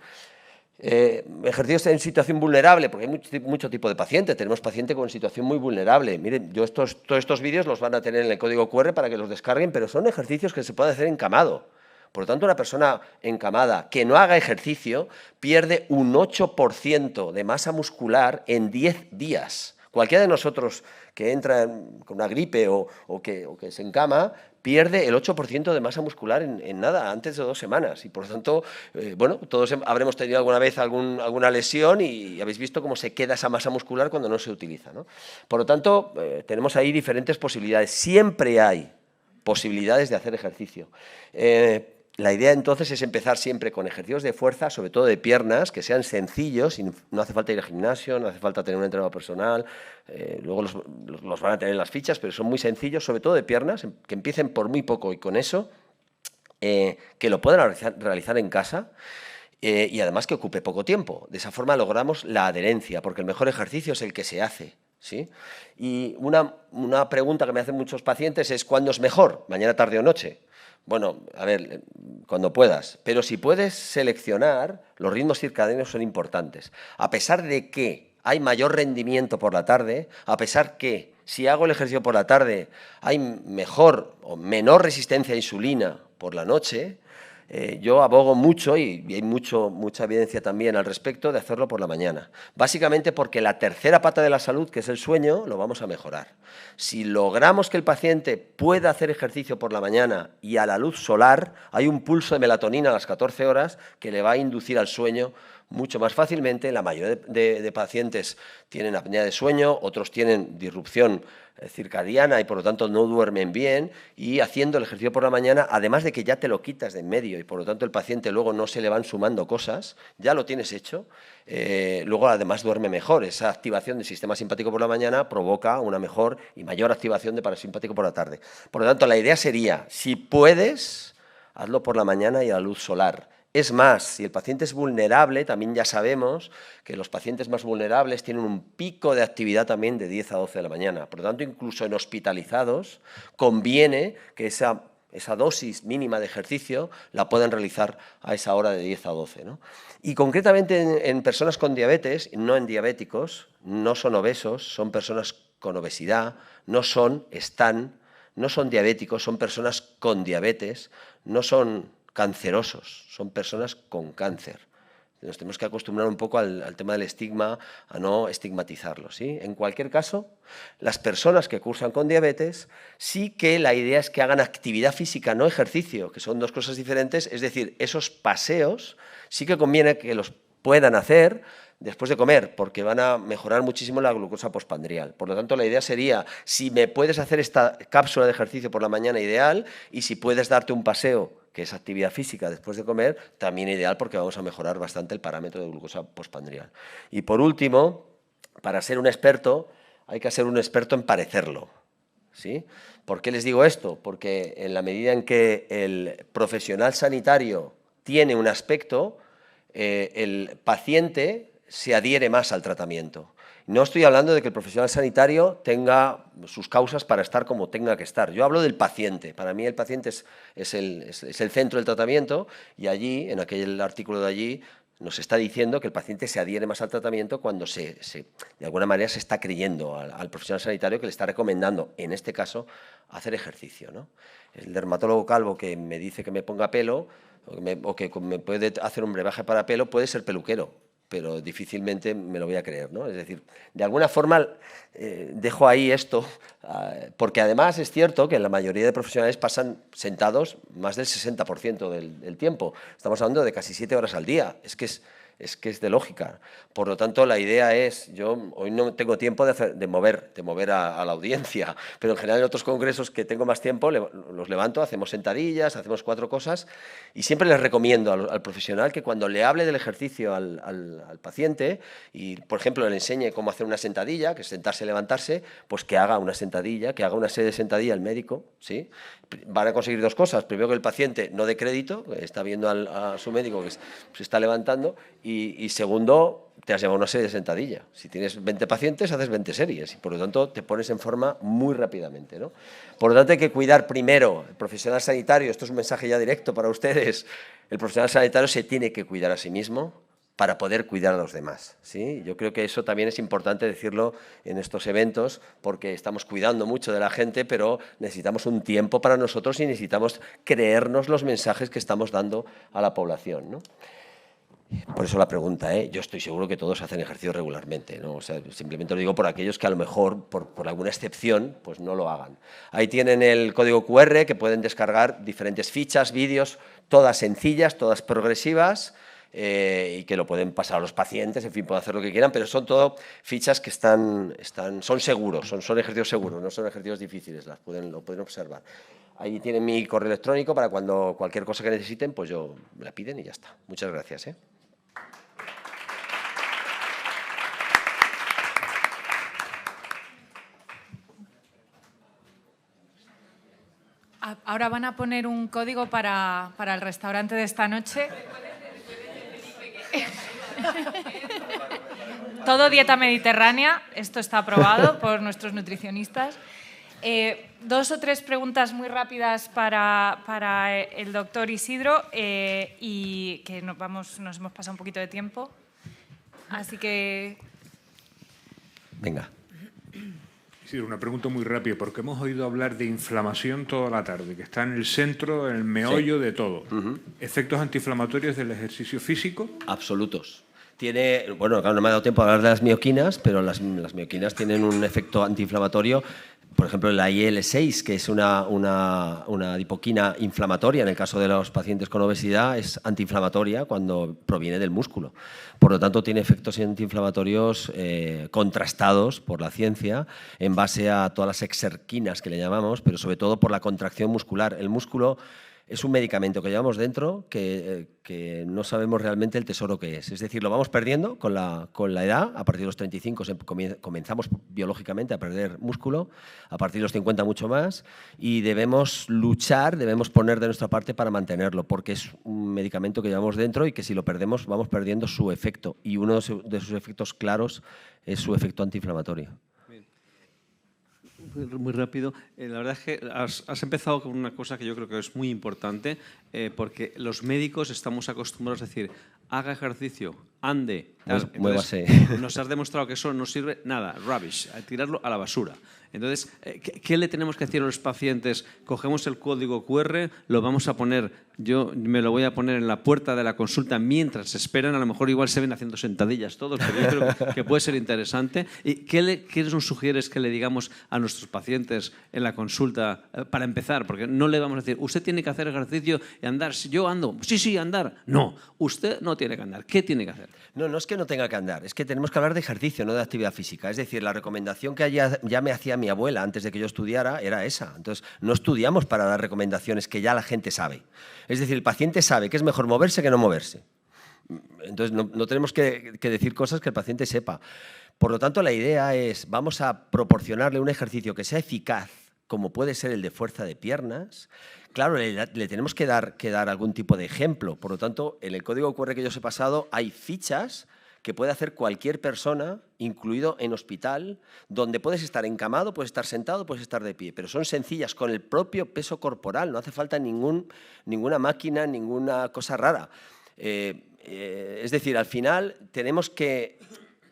E: Ejercicios en situación vulnerable, porque hay mucho tipo de paciente. Tenemos paciente con situación muy vulnerable. Miren, todos estos vídeos los van a tener en el código QR para que los descarguen, pero son ejercicios que se pueden hacer encamado. Por lo tanto, una persona encamada que no haga ejercicio pierde un 8% de masa muscular en 10 días. Cualquiera de nosotros que entra con una gripe o que se encama pierde el 8% de masa muscular en nada, antes de 2 semanas. Y por lo tanto, bueno, todos habremos tenido alguna vez alguna lesión y habéis visto cómo se queda esa masa muscular cuando no se utiliza, ¿no? Por lo tanto, tenemos ahí diferentes posibilidades. Siempre hay posibilidades de hacer ejercicio. La idea entonces es empezar siempre con ejercicios de fuerza, sobre todo de piernas, que sean sencillos, y no hace falta ir al gimnasio, no hace falta tener un entrenador personal, luego los van a tener en las fichas, pero son muy sencillos, sobre todo de piernas, que empiecen por muy poco y con eso que lo puedan realizar en casa y además que ocupe poco tiempo. De esa forma logramos la adherencia, porque el mejor ejercicio es el que se hace, ¿sí? Y una pregunta que me hacen muchos pacientes es ¿cuándo es mejor? ¿Mañana, tarde o noche? Bueno, a ver, cuando puedas. Pero si puedes seleccionar, los ritmos circadianos son importantes. A pesar de que hay mayor rendimiento por la tarde, a pesar que si hago el ejercicio por la tarde hay mejor o menor resistencia a insulina por la noche, yo abogo mucho, y hay mucha evidencia también al respecto, de hacerlo por la mañana. Básicamente porque la tercera pata de la salud, que es el sueño, lo vamos a mejorar. Si logramos que el paciente pueda hacer ejercicio por la mañana y a la luz solar, hay un pulso de melatonina a las 14 horas que le va a inducir al sueño mucho más fácilmente. La mayoría de pacientes tienen apnea de sueño, otros tienen disrupción circadiana y por lo tanto no duermen bien, y haciendo el ejercicio por la mañana, además de que ya te lo quitas de en medio y por lo tanto el paciente luego no se le van sumando cosas, ya lo tienes hecho, luego además duerme mejor. Esa activación del sistema simpático por la mañana provoca una mejor y mayor activación de parasimpático por la tarde. Por lo tanto, la idea sería, si puedes, hazlo por la mañana y a la luz solar. Es más, si el paciente es vulnerable, también ya sabemos que los pacientes más vulnerables tienen un pico de actividad también de 10 a 12 de la mañana. Por lo tanto, incluso en hospitalizados, conviene que esa dosis mínima de ejercicio la puedan realizar a esa hora de 10 a 12, ¿no? Y concretamente en personas con diabetes, no en diabéticos, no son obesos, son personas con obesidad, no son diabéticos, son personas con diabetes, no son cancerosos, son personas con cáncer. Nos tenemos que acostumbrar un poco al tema del estigma, a no estigmatizarlo, ¿sí? En cualquier caso, las personas que cursan con diabetes, sí que la idea es que hagan actividad física, no ejercicio, que son dos cosas diferentes. Es decir, esos paseos sí que conviene que los puedan hacer después de comer, porque van a mejorar muchísimo la glucosa postprandial. Por lo tanto, la idea sería, si me puedes hacer esta cápsula de ejercicio por la mañana, ideal, y si puedes darte un paseo, que es actividad física después de comer, también ideal, porque vamos a mejorar bastante el parámetro de glucosa postprandial. Y por último, para ser un experto, hay que ser un experto en parecerlo, ¿sí? ¿Por qué les digo esto? Porque en la medida en que el profesional sanitario tiene un aspecto, el paciente se adhiere más al tratamiento. No estoy hablando de que el profesional sanitario tenga sus causas para estar como tenga que estar. Yo hablo del paciente. Para mí el paciente es el centro del tratamiento, y allí, en aquel artículo de allí, nos está diciendo que el paciente se adhiere más al tratamiento cuando de alguna manera se está creyendo al profesional sanitario que le está recomendando, en este caso, hacer ejercicio, ¿no? El dermatólogo calvo que me dice que me ponga pelo o que me puede hacer un brebaje para pelo puede ser peluquero, pero difícilmente me lo voy a creer, ¿no? Es decir, de alguna forma dejo ahí esto, porque además es cierto que la mayoría de profesionales pasan sentados más del 60% del tiempo. Estamos hablando de casi 7 horas al día. Es que es de lógica. Por lo tanto, la idea es, yo hoy no tengo tiempo de mover a la audiencia, pero en general en otros congresos que tengo más tiempo, los levanto, hacemos sentadillas, hacemos 4 cosas, y siempre les recomiendo al profesional que cuando le hable del ejercicio al paciente y, por ejemplo, le enseñe cómo hacer una sentadilla, que es sentarse y levantarse, pues que haga una sentadilla, que haga una serie de sentadillas al médico, ¿sí? Van a conseguir 2 cosas. Primero, que el paciente no dé crédito, está viendo a su médico que se está levantando, y segundo, te has llevado una serie de sentadilla. Si tienes 20 pacientes, haces 20 series y por lo tanto te pones en forma muy rápidamente, ¿no? Por lo tanto, hay que cuidar primero el profesional sanitario. Esto es un mensaje ya directo para ustedes. El profesional sanitario se tiene que cuidar a sí mismo para poder cuidar a los demás, ¿sí? Yo creo que eso también es importante decirlo en estos eventos, porque estamos cuidando mucho de la gente, pero necesitamos un tiempo para nosotros y necesitamos creernos los mensajes que estamos dando a la población, ¿no? Por eso la pregunta, yo estoy seguro que todos hacen ejercicio regularmente, ¿no? O sea, simplemente lo digo por aquellos que a lo mejor, por alguna excepción, pues no lo hagan. Ahí tienen el código QR, que pueden descargar diferentes fichas, vídeos, todas sencillas, todas progresivas, y que lo pueden pasar a los pacientes, en fin, pueden hacer lo que quieran, pero son todo fichas que son seguros, son ejercicios seguros, no son ejercicios difíciles, lo pueden observar. Ahí tienen mi correo electrónico para cuando cualquier cosa que necesiten, pues me la piden y ya está. Muchas gracias,
B: Ahora van a poner un código para el restaurante de esta noche. Todo dieta mediterránea, esto está aprobado por nuestros nutricionistas. 2 o 3 preguntas muy rápidas para el doctor Isidro y que nos hemos pasado un poquito de tiempo. Así que...
E: Venga.
I: Sí, una pregunta muy rápida, porque hemos oído hablar de inflamación toda la tarde, que está en el centro, en el meollo de todo. ¿Efectos antiinflamatorios del ejercicio físico?
E: Absolutos. Bueno, claro, no me ha dado tiempo a hablar de las mioquinas, pero las mioquinas tienen un efecto antiinflamatorio. Por ejemplo, la IL-6, que es una adipoquina inflamatoria, en el caso de los pacientes con obesidad, es antiinflamatoria cuando proviene del músculo. Por lo tanto, tiene efectos antiinflamatorios contrastados por la ciencia en base a todas las exerquinas que le llamamos, pero sobre todo por la contracción muscular. El músculo es un medicamento que llevamos dentro que no sabemos realmente el tesoro que es. Es decir, lo vamos perdiendo con la edad. A partir de los 35 comenzamos biológicamente a perder músculo, a partir de los 50 mucho más, y debemos luchar, debemos poner de nuestra parte para mantenerlo, porque es un medicamento que llevamos dentro y que si lo perdemos vamos perdiendo su efecto. Y uno de sus efectos claros es su efecto antiinflamatorio.
J: Muy rápido. La verdad es que has empezado con una cosa que yo creo que es muy importante, porque los médicos estamos acostumbrados a decir, haga ejercicio, ande.
E: Muévase.
J: Nos has demostrado que eso no sirve nada, rubbish, a tirarlo a la basura. Entonces, ¿qué le tenemos que decir a los pacientes? Cogemos el código QR, lo vamos a poner, yo me lo voy a poner en la puerta de la consulta mientras esperan, a lo mejor igual se ven haciendo sentadillas todos, pero yo creo que puede ser interesante. ¿Y qué nos sugieres que le digamos a nuestros pacientes en la consulta para empezar? Porque no le vamos a decir, usted tiene que hacer ejercicio y andar. Si yo ando, sí, andar. No, usted no tiene que andar. ¿Qué tiene que hacer?
E: No es que no tenga que andar, es que tenemos que hablar de ejercicio, no de actividad física. Es decir, la recomendación que ya me hacía mi abuela antes de que yo estudiara era esa. Entonces, no estudiamos para dar recomendaciones que ya la gente sabe. Es decir, el paciente sabe que es mejor moverse que no moverse. Entonces, no tenemos que decir cosas que el paciente sepa. Por lo tanto, la idea es, vamos a proporcionarle un ejercicio que sea eficaz, como puede ser el de fuerza de piernas. Claro, le tenemos que dar algún tipo de ejemplo. Por lo tanto, en el código QR que yo os he pasado hay fichas que puede hacer cualquier persona, incluido en hospital, donde puedes estar encamado, puedes estar sentado, puedes estar de pie, pero son sencillas, con el propio peso corporal, no hace falta ninguna máquina, ninguna cosa rara. Es decir, al final tenemos que...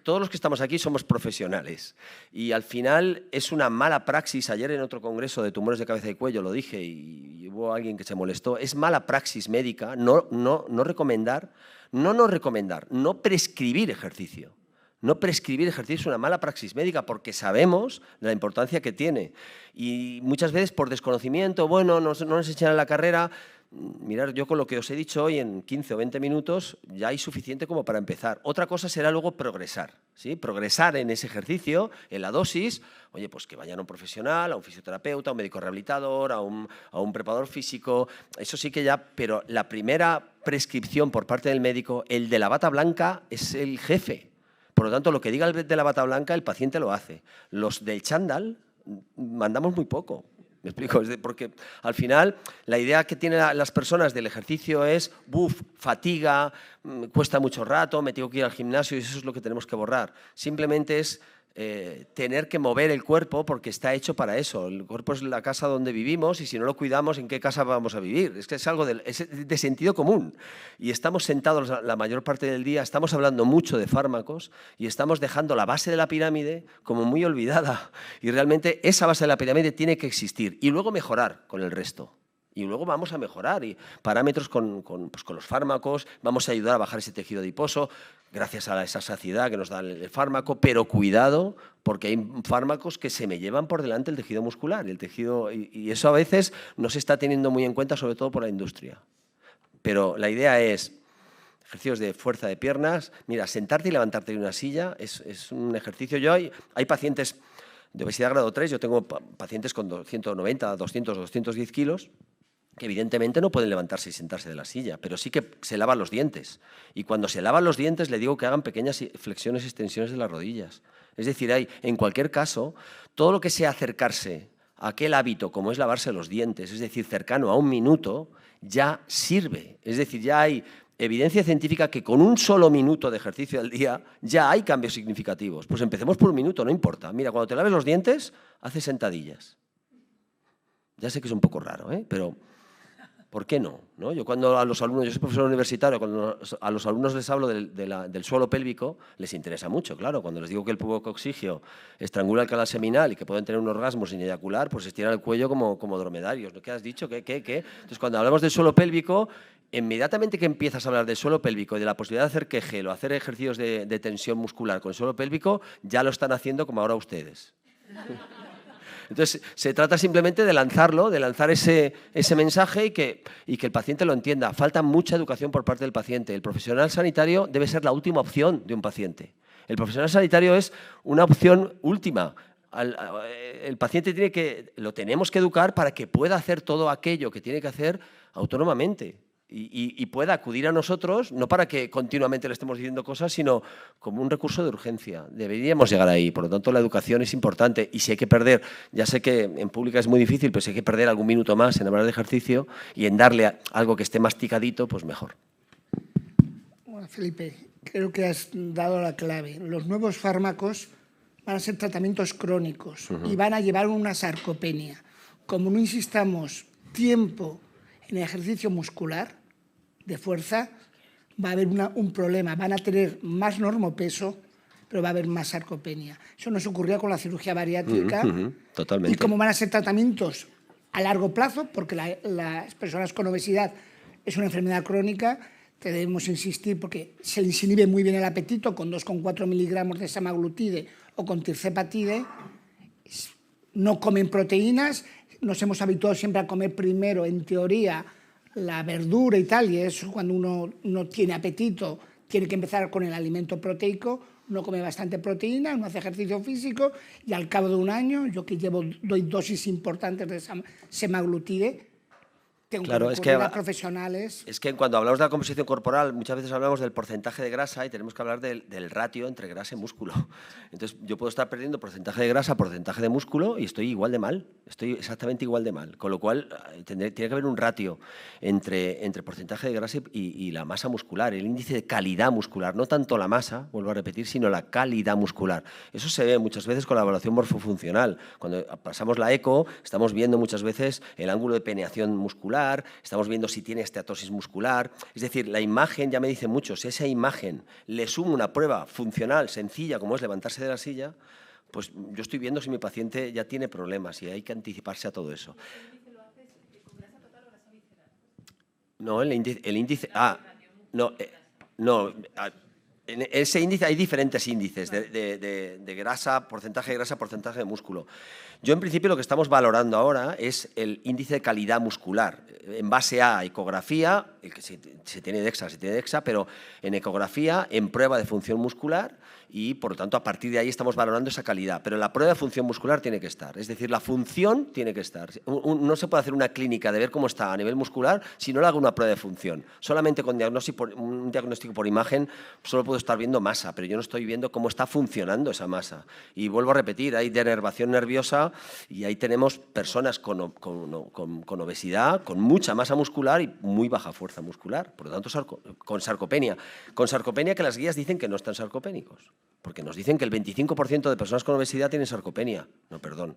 E: Todos los que estamos aquí somos profesionales y al final es una mala praxis. Ayer en otro congreso de tumores de cabeza y cuello lo dije y hubo alguien que se molestó. Es mala praxis médica no prescribir ejercicio. No prescribir ejercicio es una mala praxis médica porque sabemos la importancia que tiene. Y muchas veces por desconocimiento, bueno, no nos echan en la carrera. Mirar, yo con lo que os he dicho hoy en 15 o 20 minutos ya hay suficiente como para empezar. Otra cosa será luego progresar, ¿sí? Progresar en ese ejercicio, en la dosis. Oye, pues que vayan a un profesional, a un fisioterapeuta, a un médico rehabilitador, a un preparador físico. Eso sí que ya, pero la primera prescripción por parte del médico, el de la bata blanca, es el jefe. Por lo tanto, lo que diga el de la bata blanca, el paciente lo hace. Los del chándal mandamos muy poco. ¿Me explico? Porque al final la idea que tienen las personas del ejercicio es fatiga, cuesta mucho rato, me tengo que ir al gimnasio y eso es lo que tenemos que borrar. Simplemente es tener que mover el cuerpo porque está hecho para eso. El cuerpo es la casa donde vivimos y si no lo cuidamos, ¿en qué casa vamos a vivir? Es que es algo de sentido común. Y estamos sentados la mayor parte del día, estamos hablando mucho de fármacos y estamos dejando la base de la pirámide como muy olvidada. Y realmente esa base de la pirámide tiene que existir y luego mejorar con el resto. Y luego vamos a mejorar y parámetros con los fármacos, vamos a ayudar a bajar ese tejido adiposo gracias a esa saciedad que nos da el fármaco, pero cuidado porque hay fármacos que se me llevan por delante el tejido muscular y eso a veces no se está teniendo muy en cuenta, sobre todo por la industria. Pero la idea es ejercicios de fuerza de piernas. Mira, sentarte y levantarte de una silla es un ejercicio. Hay pacientes de obesidad grado 3, yo tengo pacientes con 190, 200, 210 kilos, que evidentemente no pueden levantarse y sentarse de la silla, pero sí que se lavan los dientes. Y cuando se lavan los dientes le digo que hagan pequeñas flexiones y extensiones de las rodillas. Es decir, en cualquier caso, todo lo que sea acercarse aquel hábito como es lavarse los dientes, es decir, cercano a 1 minuto, ya sirve. Es decir, ya hay evidencia científica que con 1 solo minuto de ejercicio al día ya hay cambios significativos. Pues empecemos por 1 minuto, no importa. Mira, cuando te laves los dientes, haces sentadillas. Ya sé que es un poco raro, pero ¿por qué no? Yo cuando a los alumnos, yo soy profesor universitario, cuando a los alumnos les hablo del suelo pélvico, les interesa mucho, claro. Cuando les digo que el pubococcigio estrangula el canal seminal y que pueden tener un orgasmo sin eyacular, pues estiran el cuello como dromedarios. ¿Qué has dicho? ¿Qué? Entonces, cuando hablamos del suelo pélvico, inmediatamente que empiezas a hablar del suelo pélvico y de la posibilidad de hacer Kegel o hacer ejercicios de tensión muscular con el suelo pélvico, ya lo están haciendo como ahora ustedes. Entonces, se trata simplemente de lanzarlo, de lanzar ese mensaje y que el paciente lo entienda. Falta mucha educación por parte del paciente. El profesional sanitario debe ser la última opción de un paciente. El profesional sanitario es una opción última. El paciente lo tenemos que educar para que pueda hacer todo aquello que tiene que hacer autónomamente. Y pueda acudir a nosotros, no para que continuamente le estemos diciendo cosas, sino como un recurso de urgencia. Deberíamos llegar ahí. Por lo tanto, la educación es importante. Y si hay que perder, ya sé que en pública es muy difícil, pero si hay que perder algún minuto más en hablar de ejercicio y en darle algo que esté masticadito, pues mejor.
G: Bueno, Felipe, creo que has dado la clave. Los nuevos fármacos van a ser tratamientos crónicos y van a llevar una sarcopenia. Como no insistamos tiempo en el ejercicio muscular, de fuerza, va a haber un problema. Van a tener más normopeso, pero va a haber más sarcopenia. Eso nos ocurrió con la cirugía bariátrica.
E: Totalmente.
G: Y como van a ser tratamientos a largo plazo, porque las personas con obesidad es una enfermedad crónica, debemos insistir porque se les inhibe muy bien el apetito con 2,4 miligramos de semaglutide o con tirzepatide. No comen proteínas. Nos hemos habituado siempre a comer primero, en teoría, la verdura y tal, y eso cuando uno no tiene apetito, tiene que empezar con el alimento proteico, uno come bastante proteína, uno hace ejercicio físico, y al cabo de 1 año, yo que doy dosis importantes de semaglutide, tengo que recurrir a profesionales.
E: Es que cuando hablamos de la composición corporal, muchas veces hablamos del porcentaje de grasa y tenemos que hablar del ratio entre grasa y músculo. Entonces, yo puedo estar perdiendo porcentaje de grasa, porcentaje de músculo y estoy igual de mal. Estoy exactamente igual de mal. Con lo cual, tiene que haber un ratio entre porcentaje de grasa y la masa muscular, el índice de calidad muscular. No tanto la masa, vuelvo a repetir, sino la calidad muscular. Eso se ve muchas veces con la evaluación morfofuncional. Cuando pasamos la eco, estamos viendo muchas veces el ángulo de peneación muscular, estamos viendo si tiene esteatosis muscular. Es decir, la imagen ya me dice mucho. Si a esa imagen le sumo una prueba funcional, sencilla, como es levantarse de la silla, pues yo estoy viendo si mi paciente ya tiene problemas y hay que anticiparse a todo eso. No, el índice... En ese índice hay diferentes índices de grasa, porcentaje de músculo. Yo, en principio, lo que estamos valorando ahora es el índice de calidad muscular. En base a ecografía, se tiene DEXA, pero en ecografía, en prueba de función muscular y, por lo tanto, a partir de ahí estamos valorando esa calidad. Pero la prueba de función muscular tiene que estar. Es decir, la función tiene que estar. No se puede hacer una clínica de ver cómo está a nivel muscular si no le hago una prueba de función. Solamente con un diagnóstico por imagen solo puedo estar viendo masa, pero yo no estoy viendo cómo está funcionando esa masa. Y vuelvo a repetir, hay denervación nerviosa y ahí tenemos personas con obesidad, con mucha masa muscular y muy baja fuerza muscular. Por lo tanto, con sarcopenia. Con sarcopenia que las guías dicen que no están sarcopénicos. Porque nos dicen que el 25% de personas con obesidad tienen sarcopenia. No, perdón.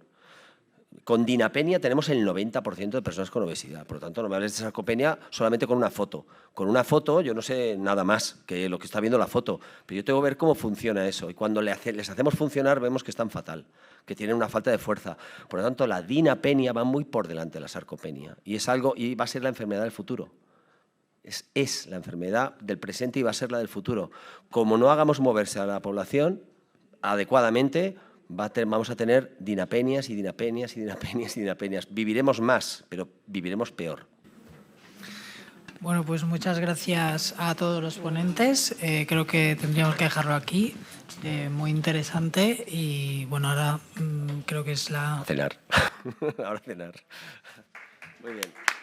E: Con dinapenia tenemos el 90% de personas con obesidad. Por lo tanto, no me hables de sarcopenia solamente con una foto. Con una foto yo no sé nada más que lo que está viendo la foto, pero yo tengo que ver cómo funciona eso. Y cuando les hacemos funcionar vemos que están fatal, que tienen una falta de fuerza. Por lo tanto, la dinapenia va muy por delante de la sarcopenia y va a ser la enfermedad del futuro. Es la enfermedad del presente y va a ser la del futuro. Como no hagamos moverse a la población adecuadamente, vamos a tener dinapenias y dinapenias y dinapenias y dinapenias. Viviremos más, pero viviremos peor.
A: Bueno, pues muchas gracias a todos los ponentes. Creo que tendríamos que dejarlo aquí. Muy interesante. Y bueno, ahora creo que es la...
E: Cenar. Ahora cenar. Muy bien.